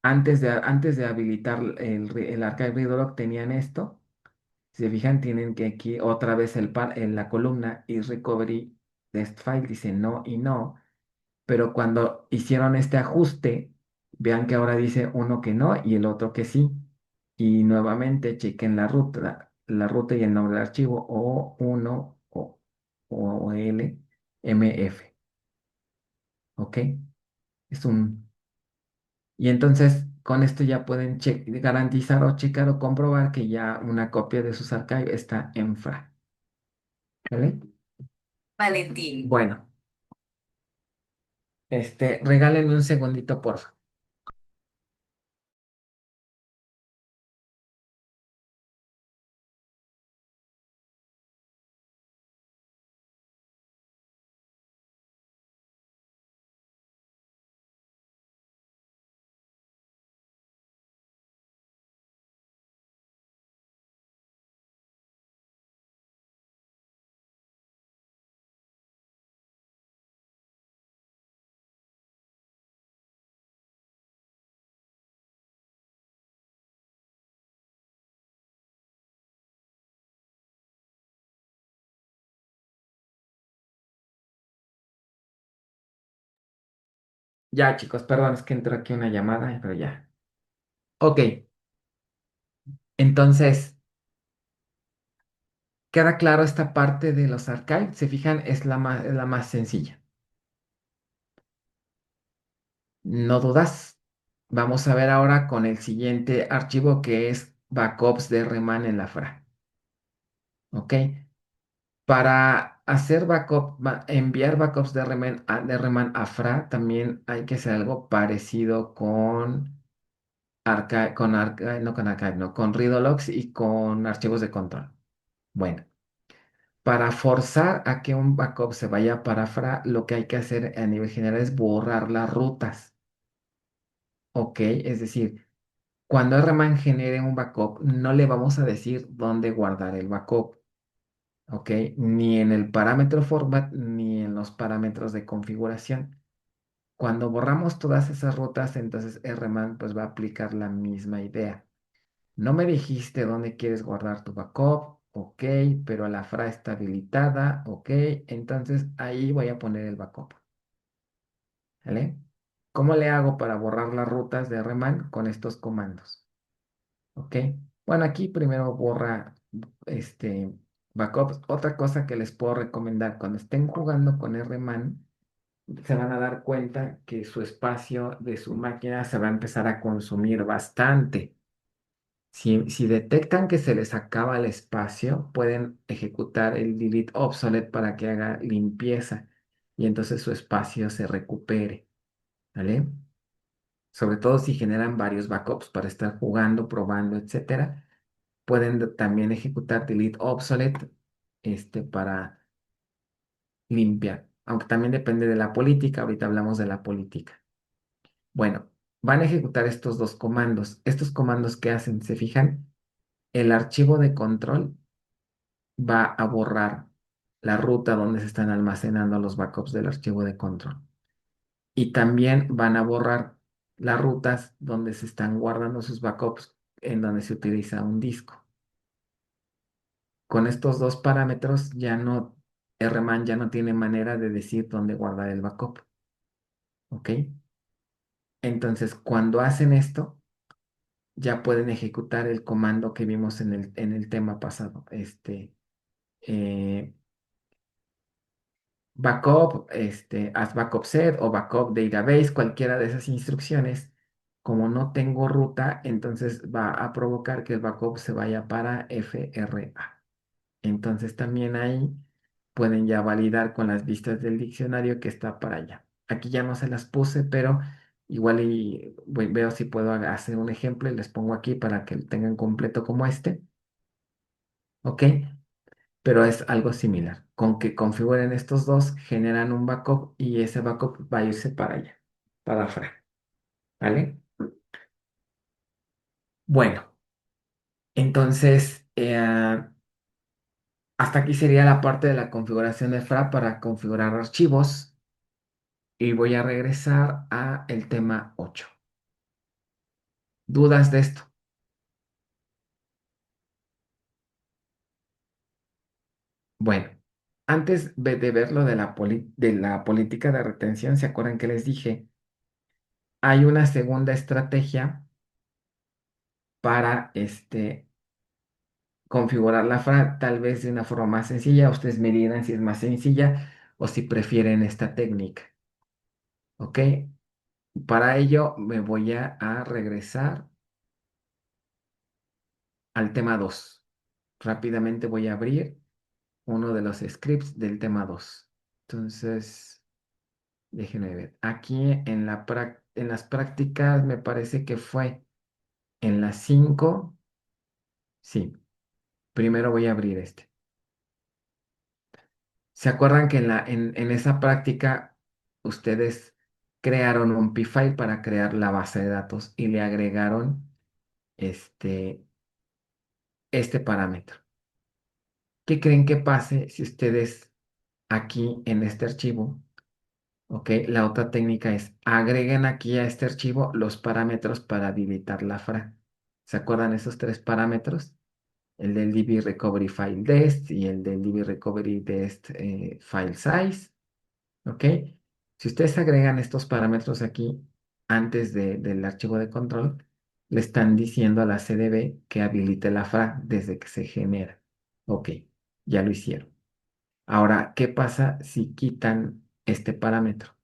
Antes de habilitar el archive read log tenían esto. Si se fijan, tienen que aquí otra vez en la columna is recovery test file dice no y no, pero cuando hicieron este ajuste, vean que ahora dice uno que no y el otro que sí. Y nuevamente chequen la ruta y el nombre del archivo O1 o LMF. ¿Ok? Es un... Y entonces con esto ya pueden garantizar o checar o comprobar que ya una copia de sus archivos está en FRA. ¿Vale? Valentín. Bueno, regálenme un segundito, por favor. Ya, chicos, perdón, es que entró aquí una llamada, pero ya. Ok, entonces, ¿Queda claro esta parte de los archives? Se fijan, es la más sencilla. ¿No dudas? Vamos a ver ahora con el siguiente archivo que es backups de Reman en la FRA. ¿Ok? Para hacer enviar backups de Reman a FRA, también hay que hacer algo parecido con no con Archive, no, con Readologs y con archivos de control. Bueno, para forzar a que un backup se vaya para FRA, lo que hay que hacer a nivel general es borrar las rutas. ¿Ok? Es decir, cuando RMAN genere un backup, no le vamos a decir dónde guardar el backup. ¿Ok? Ni en el parámetro format ni en los parámetros de configuración. Cuando borramos todas esas rutas, entonces RMAN pues va a aplicar la misma idea. No me dijiste dónde quieres guardar tu backup, ok, pero la FRA está habilitada, ok, entonces ahí voy a poner el backup, ¿vale? ¿Cómo le hago para borrar las rutas de RMAN con estos comandos? Ok, bueno, aquí primero borra backups. Otra cosa que les puedo recomendar cuando estén jugando con RMAN, se van a dar cuenta que su espacio de su máquina se va a empezar a consumir bastante. Si detectan que se les acaba el espacio, pueden ejecutar el delete obsolete para que haga limpieza y entonces su espacio se recupere, ¿vale? Sobre todo si generan varios backups para estar jugando, probando, etcétera. Pueden también ejecutar delete obsolete para limpiar, aunque también depende de la política. Ahorita hablamos de la política. Bueno, van a ejecutar estos dos comandos. Estos comandos que hacen, ¿se fijan? El archivo de control va a borrar la ruta donde se están almacenando los backups del archivo de control. Y también van a borrar las rutas donde se están guardando sus backups en donde se utiliza un disco. Con estos dos parámetros RMAN ya no tiene manera de decir dónde guardar el backup. ¿Ok? Entonces, cuando hacen esto, ya pueden ejecutar el comando que vimos en el tema pasado. Eh, Backup, as backup set o backup database, cualquiera de esas instrucciones, como no tengo ruta, entonces va a provocar que el backup se vaya para FRA. Entonces también ahí pueden ya validar con las vistas del diccionario que está para allá. Aquí ya no se las puse, pero igual veo si puedo hacer un ejemplo y les pongo aquí para que lo tengan completo como este. ¿Ok? Pero es algo similar. Con que configuren estos dos, generan un backup y ese backup va a irse para allá, para afuera. ¿Vale? Bueno, entonces, hasta aquí sería la parte de la configuración de FRA para configurar archivos y voy a regresar a el tema 8. ¿Dudas de esto? Bueno, antes de ver lo de de la política de retención, ¿se acuerdan que les dije? Hay una segunda estrategia para configurar la FRA tal vez de una forma más sencilla. Ustedes me dirán si es más sencilla o si prefieren esta técnica. ¿Ok? Para ello me voy a regresar al tema 2. Rápidamente voy a abrir uno de los scripts del tema 2. Entonces, déjenme ver. Aquí en las prácticas me parece que fue en las 5. Sí, primero voy a abrir este. ¿Se acuerdan que en esa práctica ustedes crearon un P-File para crear la base de datos y le agregaron este, este parámetro? ¿Qué creen que pase si ustedes aquí en este archivo, ok? La otra técnica es agreguen aquí a este archivo los parámetros para habilitar la FRA. ¿Se acuerdan esos tres parámetros? El del DB Recovery File Dest y el del DB Recovery Dest File Size. ¿Ok? Si ustedes agregan estos parámetros aquí antes del archivo de control, le están diciendo a la CDB que habilite la FRA desde que se genera. Ok. Ya lo hicieron. Ahora, ¿qué pasa si quitan este parámetro?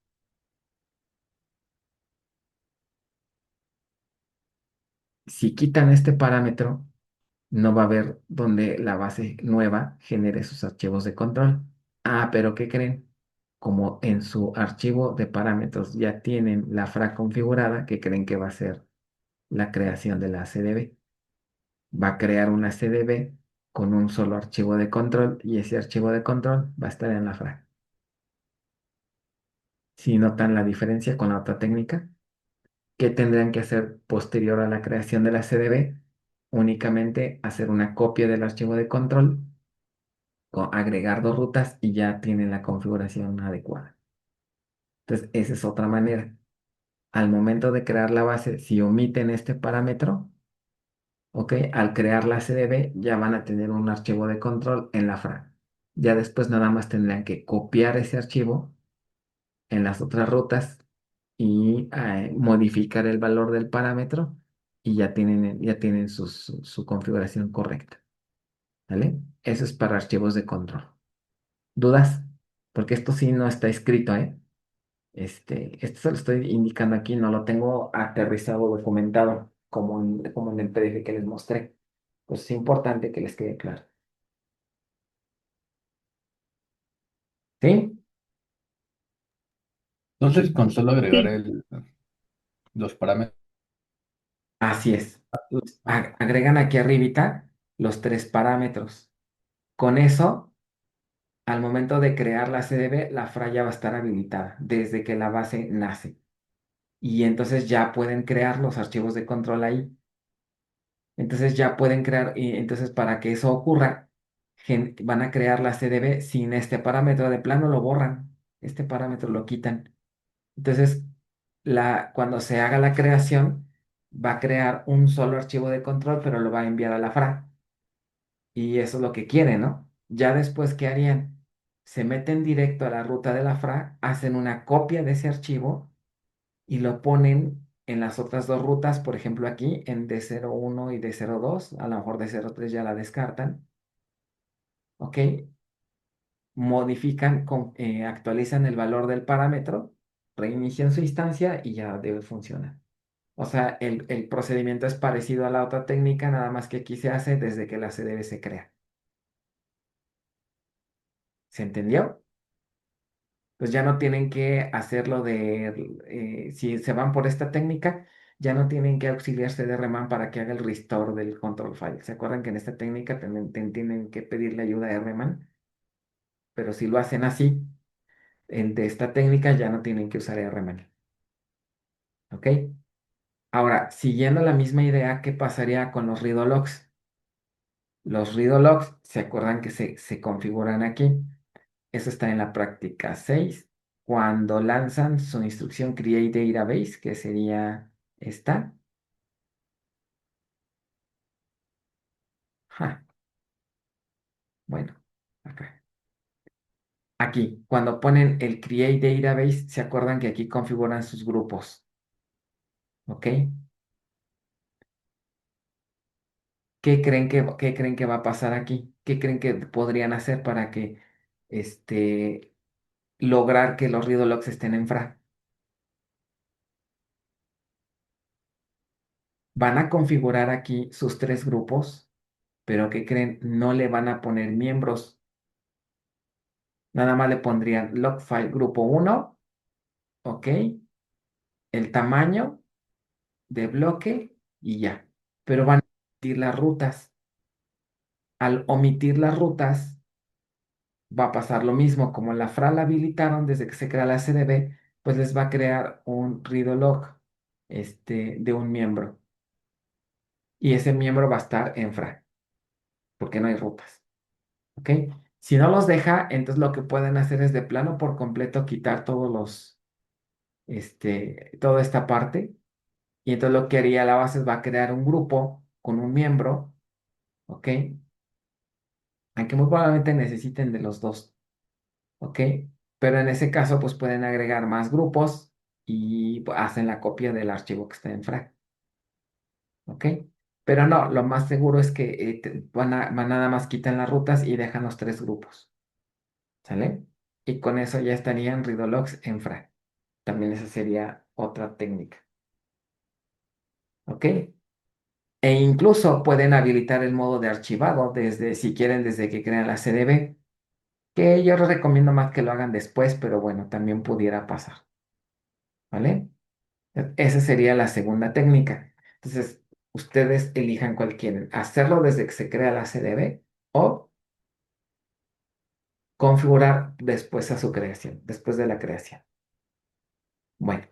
Si quitan este parámetro, no va a haber donde la base nueva genere sus archivos de control. Ah, pero ¿qué creen? Como en su archivo de parámetros ya tienen la FRA configurada, ¿qué creen que va a ser la creación de la CDB? Va a crear una CDB con un solo archivo de control y ese archivo de control va a estar en la FRA. Si notan la diferencia con la otra técnica, ¿qué tendrían que hacer posterior a la creación de la CDB? Únicamente hacer una copia del archivo de control, agregar dos rutas y ya tienen la configuración adecuada. Entonces, esa es otra manera. Al momento de crear la base, si omiten este parámetro, ¿ok? Al crear la CDB ya van a tener un archivo de control en la FRA. Ya después nada más tendrán que copiar ese archivo en las otras rutas y modificar el valor del parámetro y ya tienen su configuración correcta. ¿Vale? Eso es para archivos de control. ¿Dudas? Porque esto sí no está escrito, ¿eh? Esto se lo estoy indicando aquí, no lo tengo aterrizado, documentado, como en el PDF que les mostré. Pues es importante que les quede claro. ¿Sí? Entonces, con solo agregar Sí. los parámetros. Así es. Agregan aquí arribita los tres parámetros. Con eso, al momento de crear la CDB, la FRA ya va a estar habilitada desde que la base nace. Y entonces ya pueden crear los archivos de control ahí. Entonces ya pueden crear, y entonces para que eso ocurra, van a crear la CDB sin este parámetro, de plano lo borran, este parámetro lo quitan. Entonces, cuando se haga la creación, va a crear un solo archivo de control, pero lo va a enviar a la FRA. Y eso es lo que quieren, ¿no? Ya después, ¿qué harían? Se meten directo a la ruta de la FRA, hacen una copia de ese archivo y lo ponen en las otras dos rutas, por ejemplo aquí en D01 y D02, a lo mejor D03 ya la descartan, ¿ok? Modifican, actualizan el valor del parámetro, reinician su instancia y ya debe funcionar. O sea, el procedimiento es parecido a la otra técnica, nada más que aquí se hace desde que la CDB se crea. ¿Se entendió? Pues ya no tienen que hacerlo si se van por esta técnica, ya no tienen que auxiliarse de Reman para que haga el restore del control file. ¿Se acuerdan que en esta técnica también tienen que pedirle ayuda a Reman? Pero si lo hacen así, de esta técnica ya no tienen que usar Reman. ¿Ok? Ahora, siguiendo la misma idea, ¿qué pasaría con los read logs? Los read logs, ¿se acuerdan que se configuran aquí? Eso está en la práctica 6. Cuando lanzan su instrucción Create Database, que sería esta. Ja, bueno, acá. Aquí, cuando ponen el Create Database, se acuerdan que aquí configuran sus grupos. ¿Ok? ¿Qué creen que va a pasar aquí? ¿Qué creen que podrían hacer para que lograr que los read logs estén en FRA? Van a configurar aquí sus tres grupos, pero ¿qué creen? No le van a poner miembros. Nada más le pondrían log file grupo 1, ok, el tamaño de bloque y ya. Pero van a omitir las rutas. Al omitir las rutas, va a pasar lo mismo. Como la FRA la habilitaron desde que se crea la CDB, pues les va a crear un read log de un miembro. Y ese miembro va a estar en FRA, porque no hay rutas. ¿Ok? Si no los deja, entonces lo que pueden hacer es de plano por completo quitar toda esta parte. Y entonces lo que haría la base es va a crear un grupo con un miembro, ¿ok? Aunque muy probablemente necesiten de los dos, ¿ok? Pero en ese caso, pues pueden agregar más grupos y hacen la copia del archivo que está en FRAC, ¿ok? Pero no, lo más seguro es que nada más quitan las rutas y dejan los tres grupos, ¿sale? Y con eso ya estarían readologs en FRA. También esa sería otra técnica, ¿ok? E incluso pueden habilitar el modo de archivado desde, si quieren, desde que crean la CDB, que yo les recomiendo más que lo hagan después, pero bueno, también pudiera pasar, ¿vale? Esa sería la segunda técnica. Entonces, ustedes elijan cuál quieren, hacerlo desde que se crea la CDB o configurar después a su creación, después de la creación. Bueno,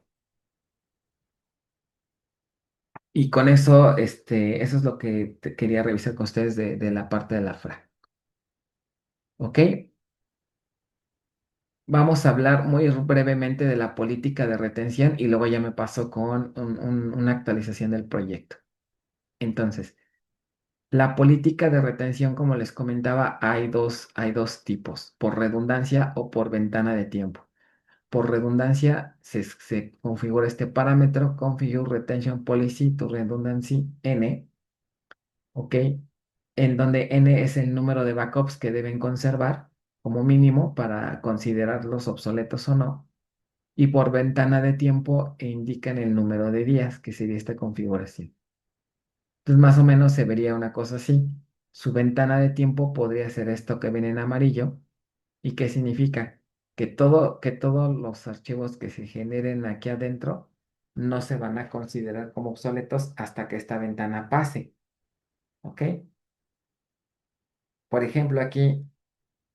y con eso, eso es lo que quería revisar con ustedes de la parte de la FRA. ¿Ok? Vamos a hablar muy brevemente de la política de retención y luego ya me paso con una actualización del proyecto. Entonces, la política de retención, como les comentaba, hay dos tipos, por redundancia o por ventana de tiempo. Por redundancia, se configura este parámetro, Configure Retention Policy to Redundancy N, ¿ok? En donde N es el número de backups que deben conservar como mínimo para considerarlos obsoletos o no. Y por ventana de tiempo indican el número de días, que sería esta configuración. Entonces, más o menos se vería una cosa así. Su ventana de tiempo podría ser esto que ven en amarillo. ¿Y qué significa? Que todos los archivos que se generen aquí adentro no se van a considerar como obsoletos hasta que esta ventana pase. ¿Ok? Por ejemplo, aquí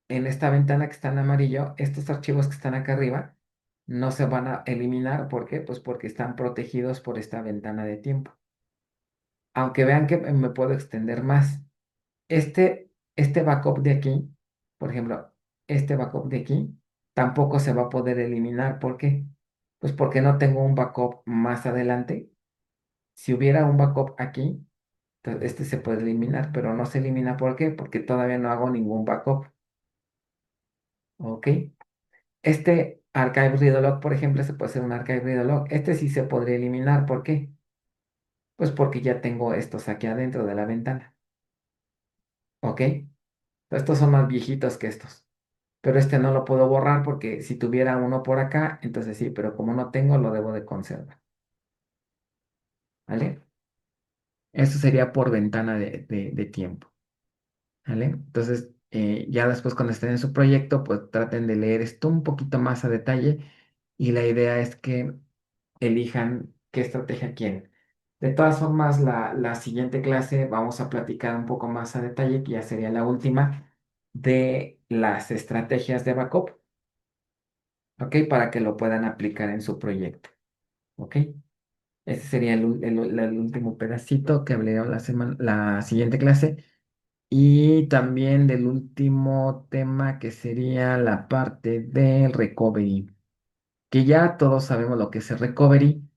en esta ventana que está en amarillo, estos archivos que están acá arriba no se van a eliminar. ¿Por qué? Pues porque están protegidos por esta ventana de tiempo. Aunque vean que me puedo extender más. Este backup de aquí, por ejemplo, este backup de aquí, tampoco se va a poder eliminar. ¿Por qué? Pues porque no tengo un backup más adelante. Si hubiera un backup aquí, entonces este se puede eliminar, pero no se elimina. ¿Por qué? Porque todavía no hago ningún backup. ¿Ok? Este archive read log, por ejemplo, se puede hacer un archive read log. Este sí se podría eliminar. ¿Por qué? Pues porque ya tengo estos aquí adentro de la ventana. ¿Ok? Estos son más viejitos que estos. Pero este no lo puedo borrar porque si tuviera uno por acá, entonces sí, pero como no tengo, lo debo de conservar. ¿Vale? Eso sería por ventana de tiempo. ¿Vale? Entonces, ya después cuando estén en su proyecto, pues traten de leer esto un poquito más a detalle y la idea es que elijan qué estrategia quieren. De todas formas, la siguiente clase vamos a platicar un poco más a detalle, que ya sería la última, de las estrategias de backup, ¿ok? Para que lo puedan aplicar en su proyecto, ¿ok? Ese sería el último pedacito que hablé la siguiente clase. Y también del último tema que sería la parte del recovery, que ya todos sabemos lo que es el recovery,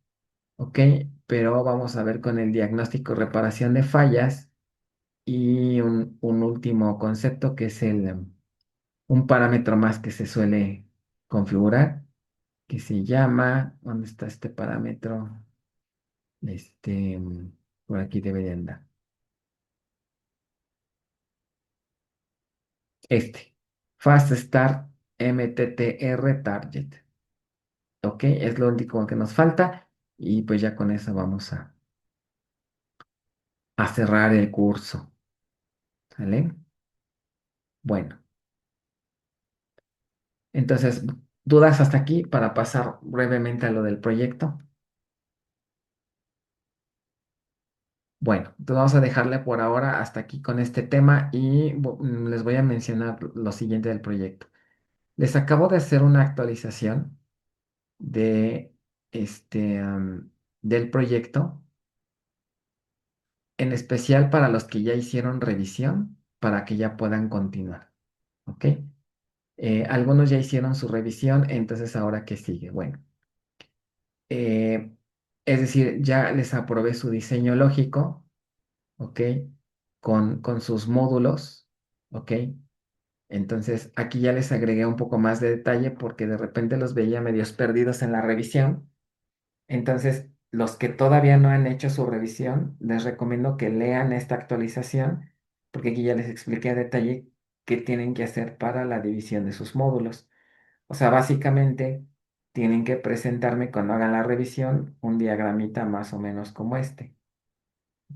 ¿ok? Pero vamos a ver con el diagnóstico y reparación de fallas y un último concepto que es un parámetro más que se suele configurar, que se llama, ¿dónde está este parámetro? Este, por aquí debe de andar. Fast Start MTTR Target. Ok, es lo único que nos falta y pues ya con eso vamos a cerrar el curso. ¿Sale? Bueno, entonces, ¿dudas hasta aquí para pasar brevemente a lo del proyecto? Bueno, entonces vamos a dejarle por ahora hasta aquí con este tema y les voy a mencionar lo siguiente del proyecto. Les acabo de hacer una actualización de del proyecto, en especial para los que ya hicieron revisión, para que ya puedan continuar. ¿Ok? Algunos ya hicieron su revisión, entonces ahora qué sigue. Bueno, eh, es decir, ya les aprobé su diseño lógico, ¿ok? Con sus módulos, ¿ok? Entonces aquí ya les agregué un poco más de detalle porque de repente los veía medios perdidos en la revisión. Entonces, los que todavía no han hecho su revisión, les recomiendo que lean esta actualización, porque aquí ya les expliqué a detalle qué tienen que hacer para la división de sus módulos. O sea, básicamente tienen que presentarme cuando hagan la revisión un diagramita más o menos como este.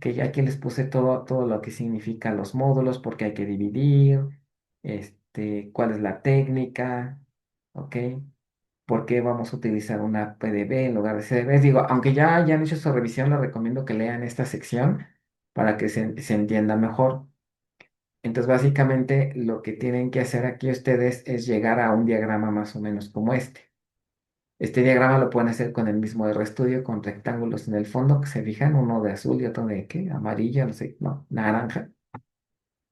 Que ya aquí les puse todo lo que significan los módulos, por qué hay que dividir, cuál es la técnica, ¿ok? ¿Por qué vamos a utilizar una PDB en lugar de CDB? Digo, aunque ya hayan hecho su revisión, les recomiendo que lean esta sección para que se entienda mejor. Entonces, básicamente, lo que tienen que hacer aquí ustedes es llegar a un diagrama más o menos como este. Este diagrama lo pueden hacer con el mismo RStudio, con rectángulos en el fondo, que se fijan, uno de azul y otro de ¿qué? Amarillo, no sé, no, naranja.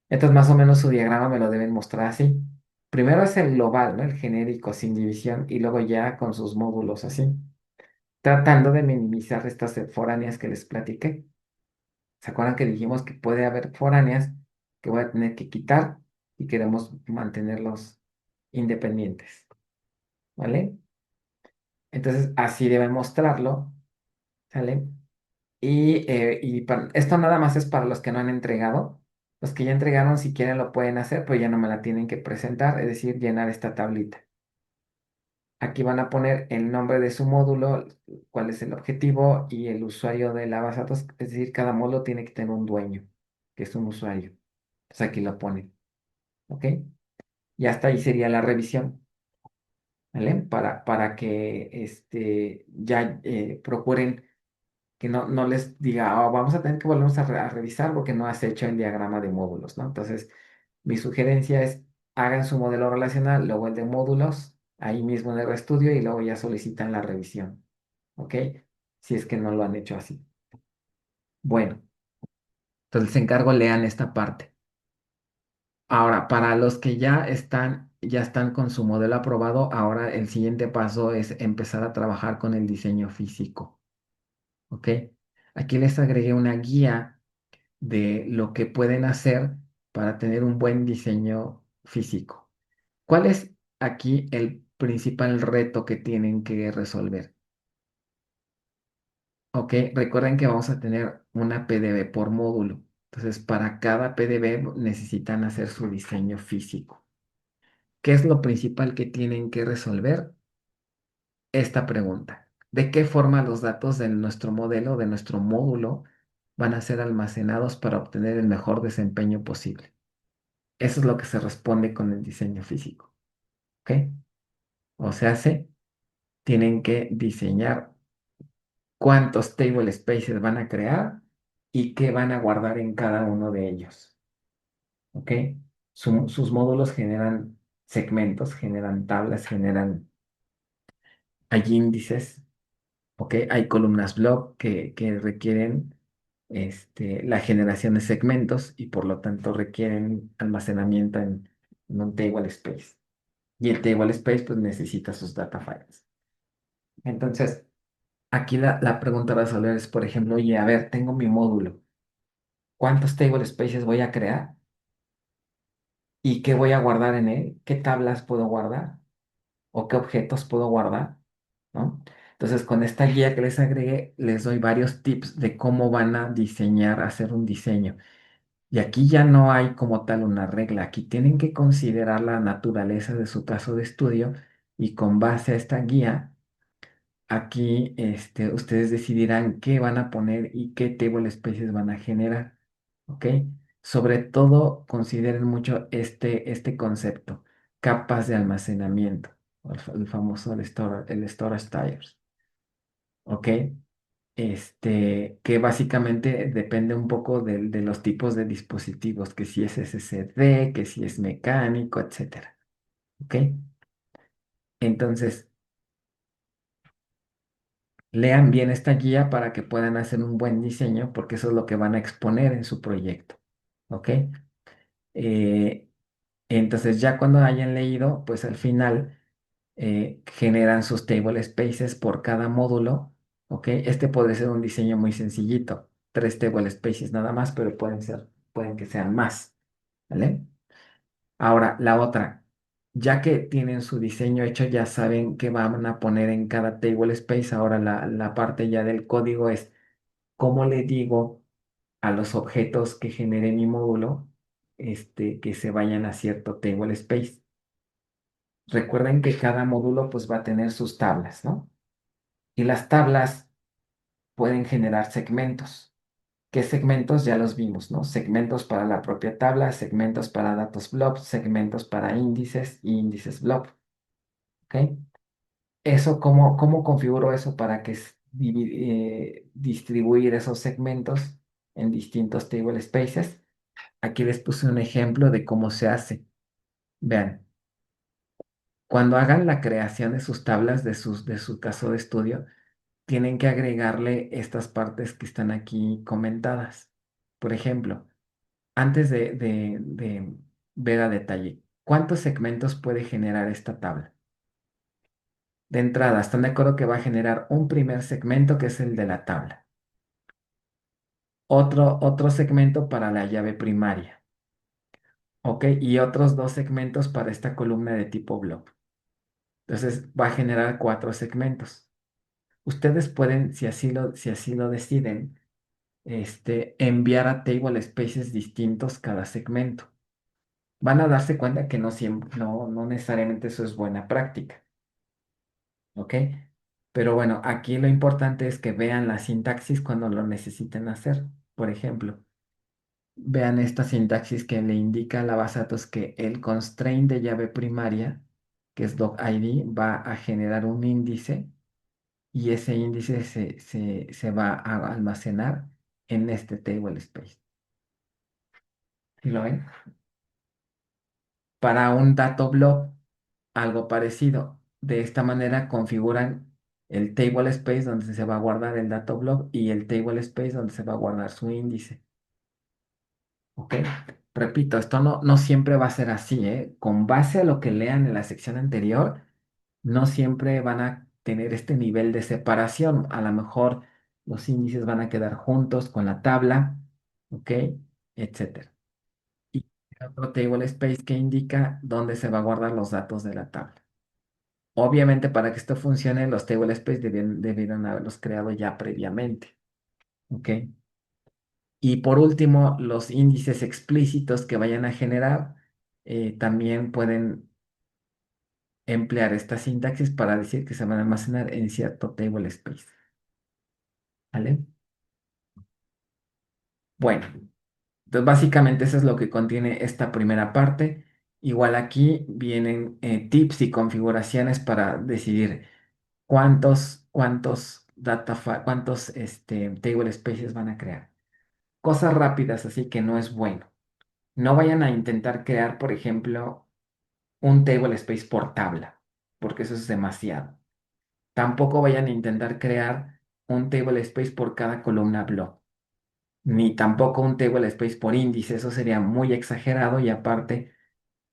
Entonces, más o menos su diagrama me lo deben mostrar así. Primero es el global, ¿no? El genérico sin división, y luego ya con sus módulos así, tratando de minimizar estas foráneas que les platiqué. ¿Se acuerdan que dijimos que puede haber foráneas que voy a tener que quitar y queremos mantenerlos independientes? ¿Vale? Entonces, así deben mostrarlo, ¿sale? Esto nada más es para los que no han entregado. Los que ya entregaron, si quieren, lo pueden hacer, pero ya no me la tienen que presentar, es decir, llenar esta tablita. Aquí van a poner el nombre de su módulo, cuál es el objetivo y el usuario de la base de datos. Es decir, cada módulo tiene que tener un dueño, que es un usuario. Entonces aquí lo ponen, ¿ok? Y hasta ahí sería la revisión, ¿vale? Para que ya procuren que no les diga: "Oh, vamos a tener que volvernos a revisar porque no has hecho el diagrama de módulos", ¿no? Entonces, mi sugerencia es: hagan su modelo relacional, luego el de módulos, ahí mismo en el estudio, y luego ya solicitan la revisión, ¿ok? Si es que no lo han hecho así. Bueno, entonces les encargo lean esta parte. Ahora, para los que ya están con su modelo aprobado, ahora el siguiente paso es empezar a trabajar con el diseño físico, ¿ok? Aquí les agregué una guía de lo que pueden hacer para tener un buen diseño físico. ¿Cuál es aquí el principal reto que tienen que resolver? Ok, recuerden que vamos a tener una PDB por módulo. Entonces, para cada PDB necesitan hacer su diseño físico. ¿Qué es lo principal que tienen que resolver? Esta pregunta. ¿De qué forma los datos de nuestro modelo, de nuestro módulo, van a ser almacenados para obtener el mejor desempeño posible? Eso es lo que se responde con el diseño físico, ¿ok? O sea, tienen que diseñar cuántos table spaces van a crear y qué van a guardar en cada uno de ellos, ¿ok? Sus módulos generan segmentos, generan tablas, hay índices, ¿ok? Hay columnas block que requieren la generación de segmentos y por lo tanto requieren almacenamiento en un table space. Y el table space pues necesita sus data files. Entonces, aquí la pregunta a resolver es, por ejemplo: oye, a ver, tengo mi módulo. ¿Cuántos table spaces voy a crear? ¿Y qué voy a guardar en él? ¿Qué tablas puedo guardar? ¿O qué objetos puedo guardar? ¿No? Entonces, con esta guía que les agregué, les doy varios tips de cómo van a diseñar, hacer un diseño. Y aquí ya no hay como tal una regla. Aquí tienen que considerar la naturaleza de su caso de estudio, y con base a esta guía, aquí ustedes decidirán qué van a poner y qué table spaces van a generar, ¿ok? Sobre todo, consideren mucho este concepto: capas de almacenamiento, el famoso el storage tiers, ¿ok? Que básicamente depende un poco de los tipos de dispositivos, que si es SSD, que si es mecánico, etcétera, ¿ok? Entonces, lean bien esta guía para que puedan hacer un buen diseño, porque eso es lo que van a exponer en su proyecto, ¿ok? Eh, entonces, ya cuando hayan leído, pues al final generan sus table spaces por cada módulo, ¿ok? Este puede ser un diseño muy sencillito, 3 table spaces nada más, pero pueden que sean más, ¿vale? Ahora, la otra. Ya que tienen su diseño hecho, ya saben qué van a poner en cada table space. Ahora la parte ya del código es cómo le digo a los objetos que genere mi módulo, que se vayan a cierto table space. Recuerden que cada módulo pues va a tener sus tablas, ¿no? Y las tablas pueden generar segmentos. ¿Qué segmentos? Ya los vimos, ¿no? Segmentos para la propia tabla, segmentos para datos blob, segmentos para índices y índices blob. ¿Ok? Eso, ¿cómo configuro eso para que distribuir esos segmentos en distintos table spaces? Aquí les puse un ejemplo de cómo se hace. Vean, cuando hagan la creación de sus tablas de su caso de estudio, tienen que agregarle estas partes que están aquí comentadas. Por ejemplo, antes de ver a detalle, ¿cuántos segmentos puede generar esta tabla? De entrada, ¿están de acuerdo que va a generar un primer segmento que es el de la tabla? Otro segmento para la llave primaria, ¿ok? Y otros dos segmentos para esta columna de tipo block. Entonces va a generar cuatro segmentos. Ustedes pueden, si así lo deciden, enviar a table spaces distintos cada segmento. Van a darse cuenta que no siempre, no necesariamente eso es buena práctica, ¿ok? Pero bueno, aquí lo importante es que vean la sintaxis cuando lo necesiten hacer. Por ejemplo, vean esta sintaxis que le indica a la base de datos que el constraint de llave primaria, que es docid, va a generar un índice y ese índice se va a almacenar en este table space. ¿Sí lo ven? Para un dato blob, algo parecido. De esta manera configuran el table space donde se va a guardar el dato blob y el table space donde se va a guardar su índice. ¿Ok? Repito, esto no siempre va a ser así, ¿eh? Con base a lo que lean en la sección anterior, no siempre van a tener este nivel de separación. A lo mejor los índices van a quedar juntos con la tabla, ¿ok? Etcétera. Y otro table space que indica dónde se va a guardar los datos de la tabla. Obviamente, para que esto funcione, los table space debieron haberlos creado ya previamente, ¿ok? Y por último, los índices explícitos que vayan a generar también pueden emplear esta sintaxis para decir que se van a almacenar en cierto table space. ¿Vale? Bueno, entonces básicamente eso es lo que contiene esta primera parte. Igual aquí vienen tips y configuraciones para decidir cuántos table spaces van a crear. Cosas rápidas, así que no es bueno. No vayan a intentar crear, por ejemplo, un table space por tabla, porque eso es demasiado. Tampoco vayan a intentar crear un table space por cada columna block, ni tampoco un table space por índice. Eso sería muy exagerado y aparte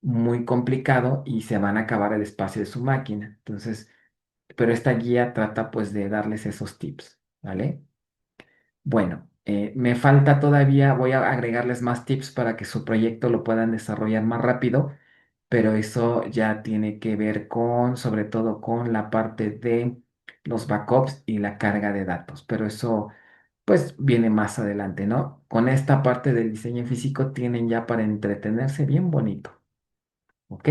muy complicado y se van a acabar el espacio de su máquina. Entonces, pero esta guía trata pues de darles esos tips, ¿vale? Bueno, me falta todavía, voy a agregarles más tips para que su proyecto lo puedan desarrollar más rápido, pero eso ya tiene que ver sobre todo con la parte de los backups y la carga de datos, pero eso pues viene más adelante, ¿no? Con esta parte del diseño físico tienen ya para entretenerse bien bonito, ¿ok?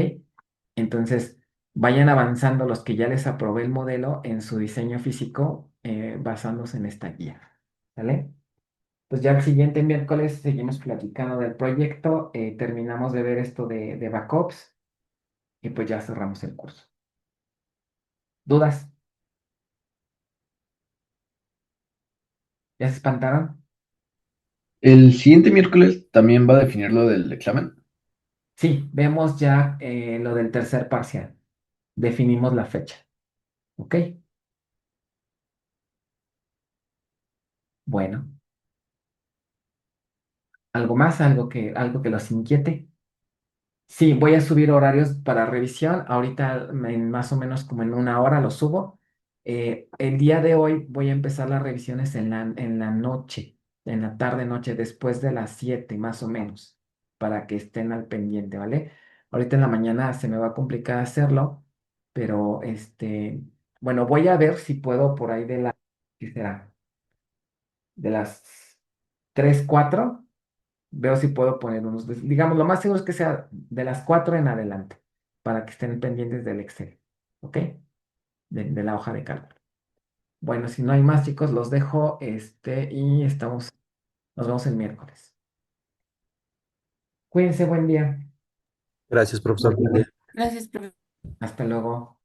Entonces, vayan avanzando los que ya les aprobé el modelo en su diseño físico basándose en esta guía, ¿vale? Pues ya el siguiente miércoles seguimos platicando del proyecto, terminamos de ver esto de backups y pues ya cerramos el curso. ¿Dudas? ¿Ya se espantaron? El siguiente miércoles también va a definir lo del examen. Sí, vemos ya lo del tercer parcial. Definimos la fecha. ¿Ok? Bueno, ¿algo más? ¿Algo que los inquiete? Sí, voy a subir horarios para revisión. Ahorita más o menos como en una hora lo subo. El día de hoy voy a empezar las revisiones en la noche, en la tarde noche, después de las 7 más o menos, para que estén al pendiente, ¿vale? Ahorita en la mañana se me va a complicar hacerlo, pero bueno, voy a ver si puedo por ahí ¿qué será? De las 3 4 veo si puedo poner unos, digamos, lo más seguro es que sea de las 4 en adelante, para que estén pendientes del Excel, ¿ok? De la hoja de cálculo. Bueno, si no hay más, chicos, los dejo, y nos vemos el miércoles. Cuídense, buen día. Gracias, profesor. Buen día. Gracias, profe. Hasta luego.